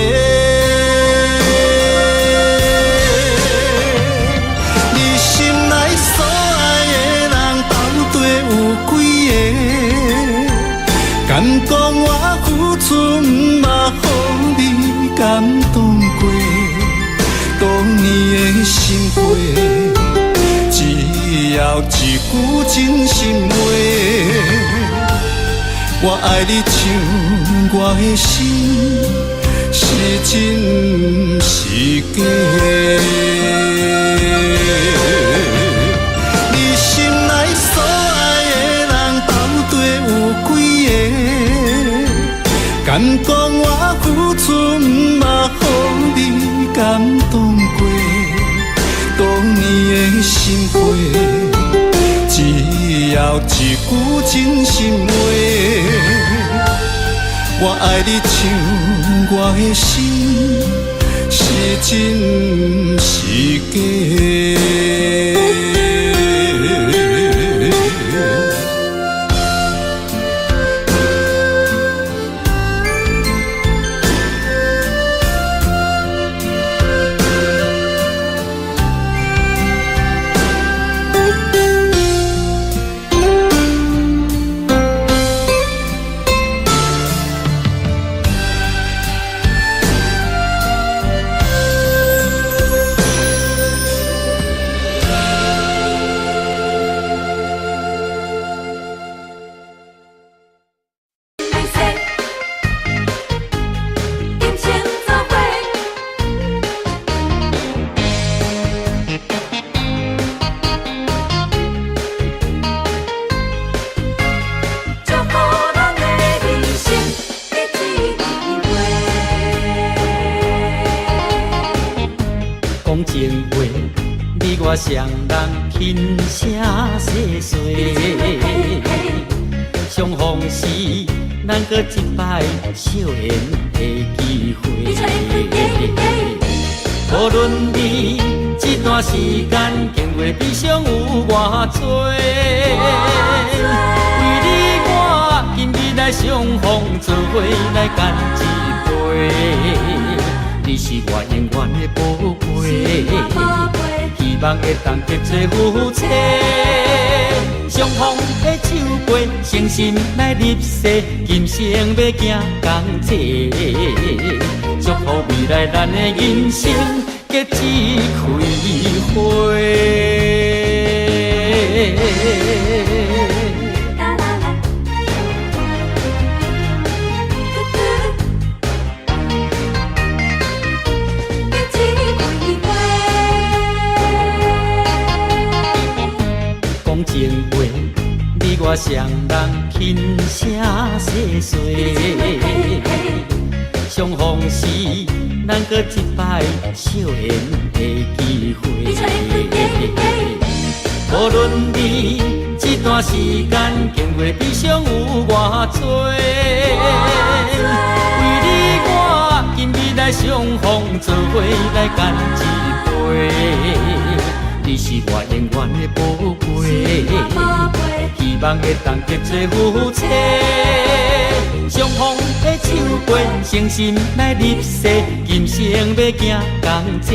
你心内所爱的人到底有几个？敢讲我付出，嘛予你感动过，当年的心花。只要一句真心话，我爱你像我的心是真是假。你心内所爱的人到底有几个？敢讲我付出，嘛予你感动过。当年的心花，只要一句真心话，我爱你像我的心是真是假。我双人轻声细碎，相逢时咱搁一摆少年的机会。无论你这段时间经过悲伤有偌多，为你我今日来相逢做伙来干一杯。你是我永远的宝贝。希望会当结做夫妻，相逢的酒杯，诚心来入世，今生要行同齐。祝福未来咱的人生，结一开花。讲情话，你我双人轻声细碎，相逢时，咱搁一摆笑颜的机会。无论你这段时间经过悲伤有偌多，为你我今日来相逢，做伙来干一杯。你是我永远的宝贝，希望会当结做夫妻。相逢的手背，诚心来入世，今生要行同齐。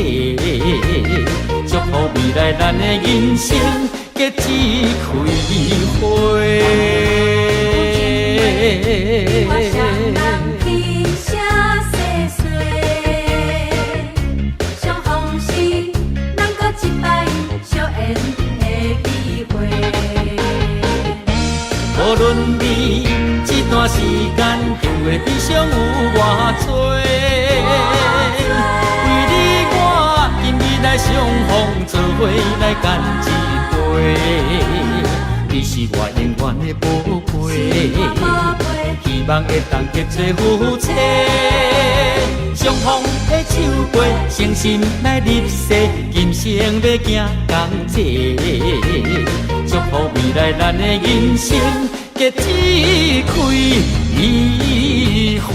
祝福未来咱的人生结一开花。我双人轻声细碎，相逢时，咱搁一摆笑颜的机会。无论你这段时间经过悲伤有偌多，为你我今日来相逢，做伙来干一杯。你是我永远的宝贝，希望会当结做夫妻。相逢的手背，诚心来入世，今生要行同齐。祝福未来咱的人生结一开花。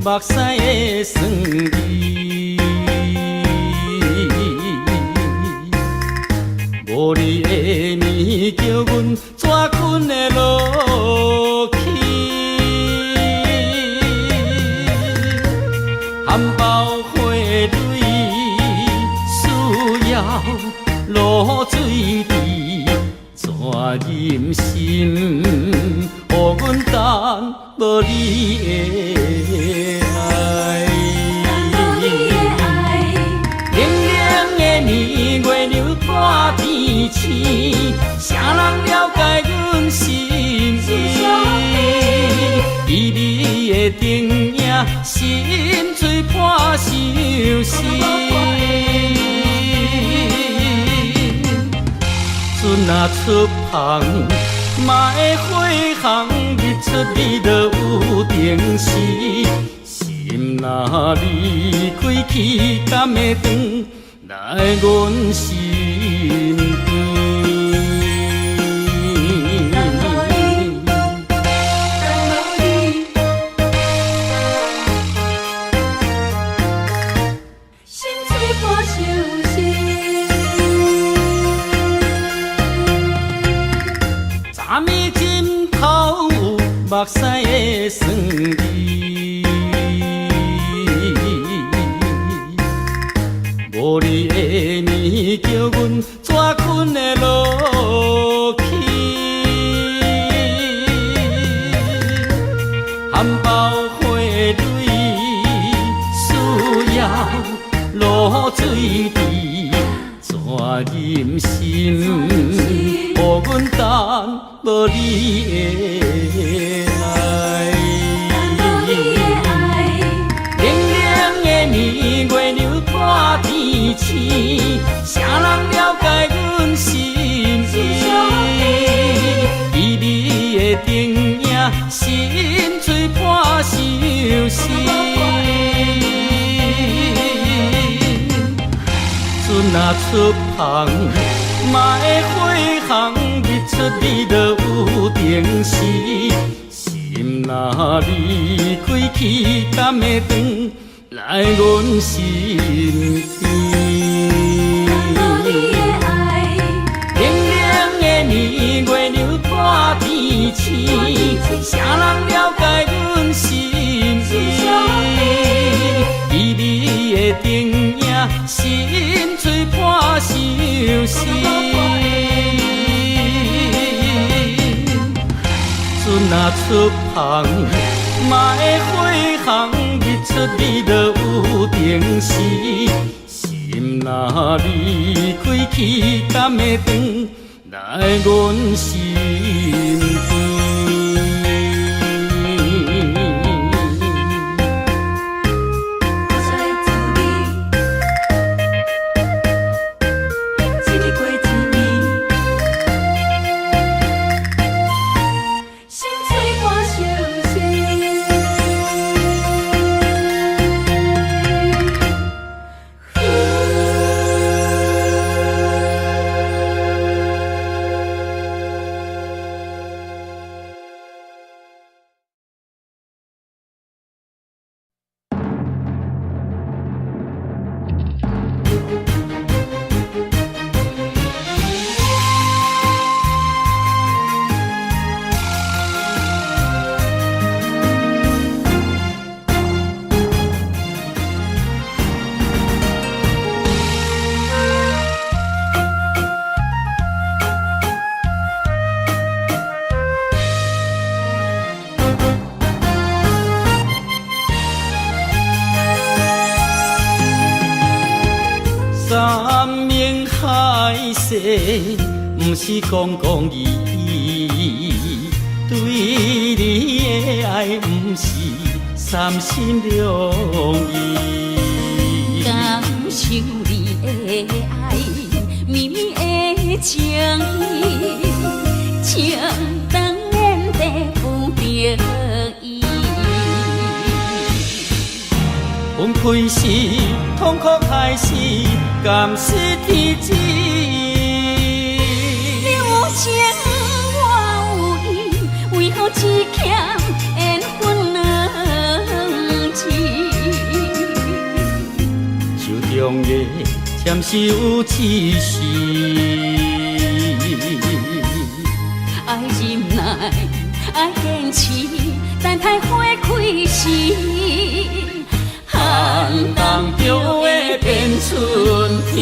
目屎的酸味，无你的面叫阮怎困会落去？含苞花蕊需要露水池，怎忍心予阮等无你的爱？冷冷的年月流破天星，啥人了解阮心意？旖旎的灯影，心碎破相思。船若出航，嘛会火航，日出日落有定时。心若离开，去敢会转来阮身边？心碎破相思。昨暝枕头有目屎的酸味，无你的面叫阮怎困会落去？含苞花蕊需要露水池，怎忍心予阮等无你的爱？冷冷的年月流破天星，啥人了解阮心意？旖旎的灯影，心碎破相思。船若出航，嘛会回航，日出你就有定时。心若离开去，敢会转来阮身边？冷冷的年月流破天星，谁人了解阮心意？依你的灯影，心碎破相思。船若出航，嘛会回航，日出你就有定时。心若离开去，敢会转来阮身边？山盟海誓，不是讲讲义义，对你的爱不是三心两意。感受你的爱，绵绵的情意，情当然地不得已。分开时，痛苦开始，甘是天知。你有情我有意，为何只欠缘分两字？手中的签是有刺丝，爱忍耐，爱坚持，等待花开时。寒冬就会变春天。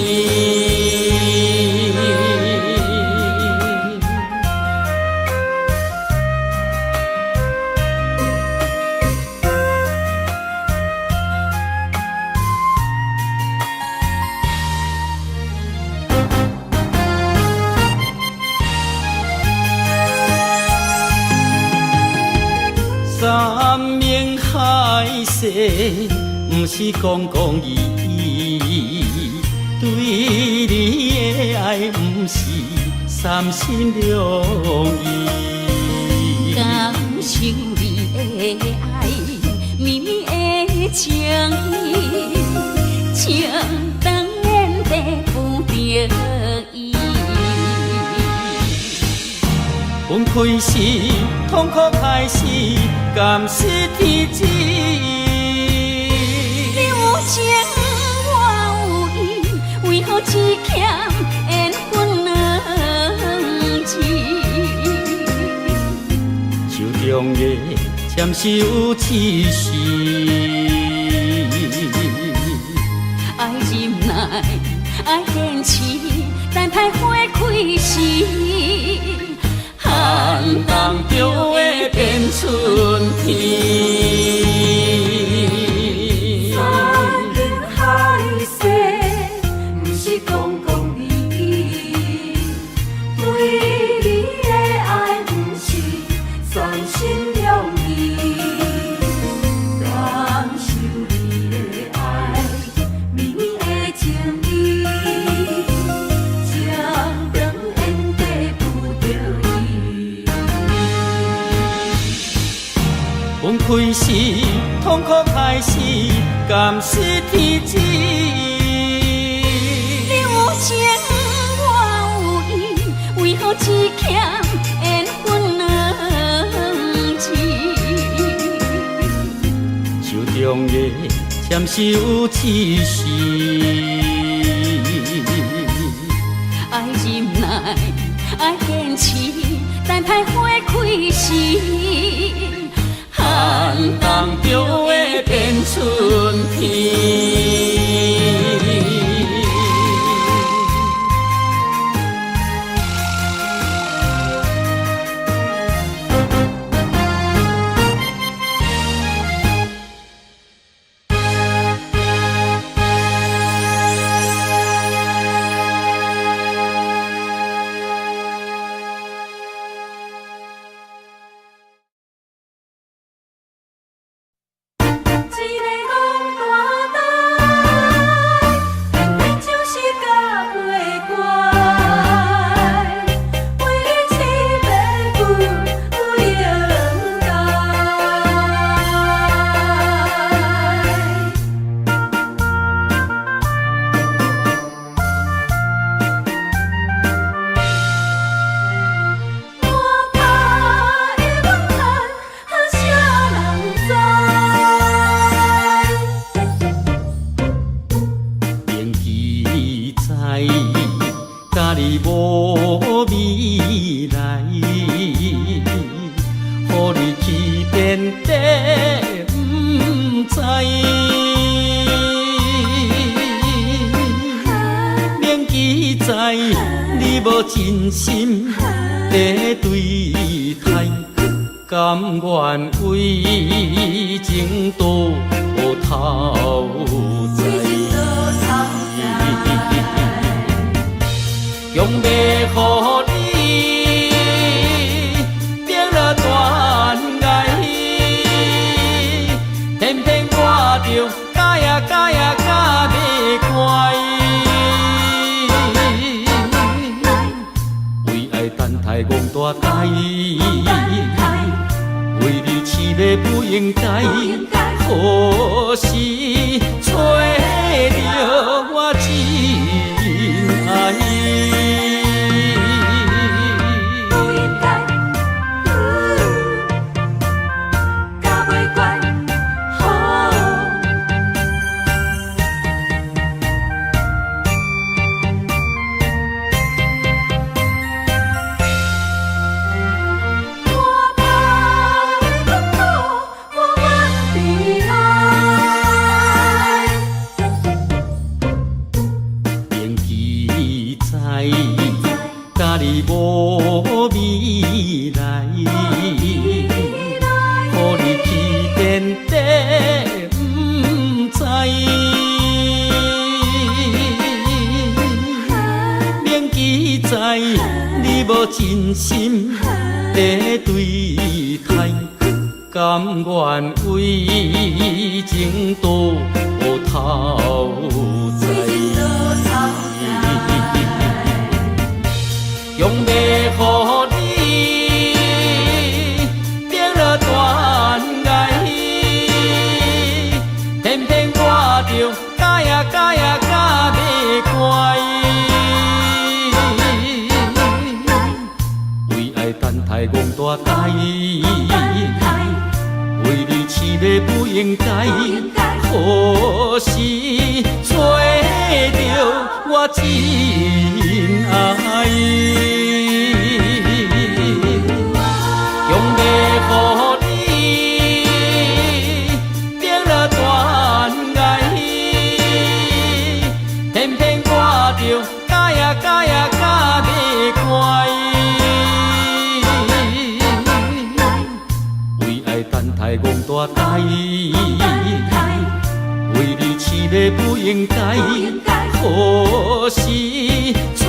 山盟海誓，不是讲讲义义，对你的爱不是三心两意。感受你的爱，绵绵的情意，情当然地不得已。分开时，痛苦开始，甘是天知。你有情我有意，为何只欠缘分两字？手中的签是有刺丝，爱忍耐，爱坚持，等待花开时。寒冬就会变春天。山盟海誓，不是讲讲义义，对你的爱不是三心两意。感受你的爱，绵绵的情意，情当缘地不得已。痛开始，痛苦开始，甘失天知。你有情我有意，为何只欠缘分两字？手中的签是有刺丝，爱忍耐，爱坚持，等待花开时，寒冬中的变春天。真心在对待，甘愿为情多头在，用要予你定了断崖，偏偏我着假呀假呀假袂乖。大台，为你痴迷不应该，可是找到我真爱。家己无未来，予你去遍地不知，铭记在你无真心在对待，甘愿为情多头在。用要予你定了断崖，偏偏我着假呀假呀假袂乖。为爱等待憨大台，为你痴迷不应该，可是找到我真爱。用要予你定了断崖，偏偏我着假呀假呀假袂乖。为爱等待憨大台，为你痴迷不应该，可是找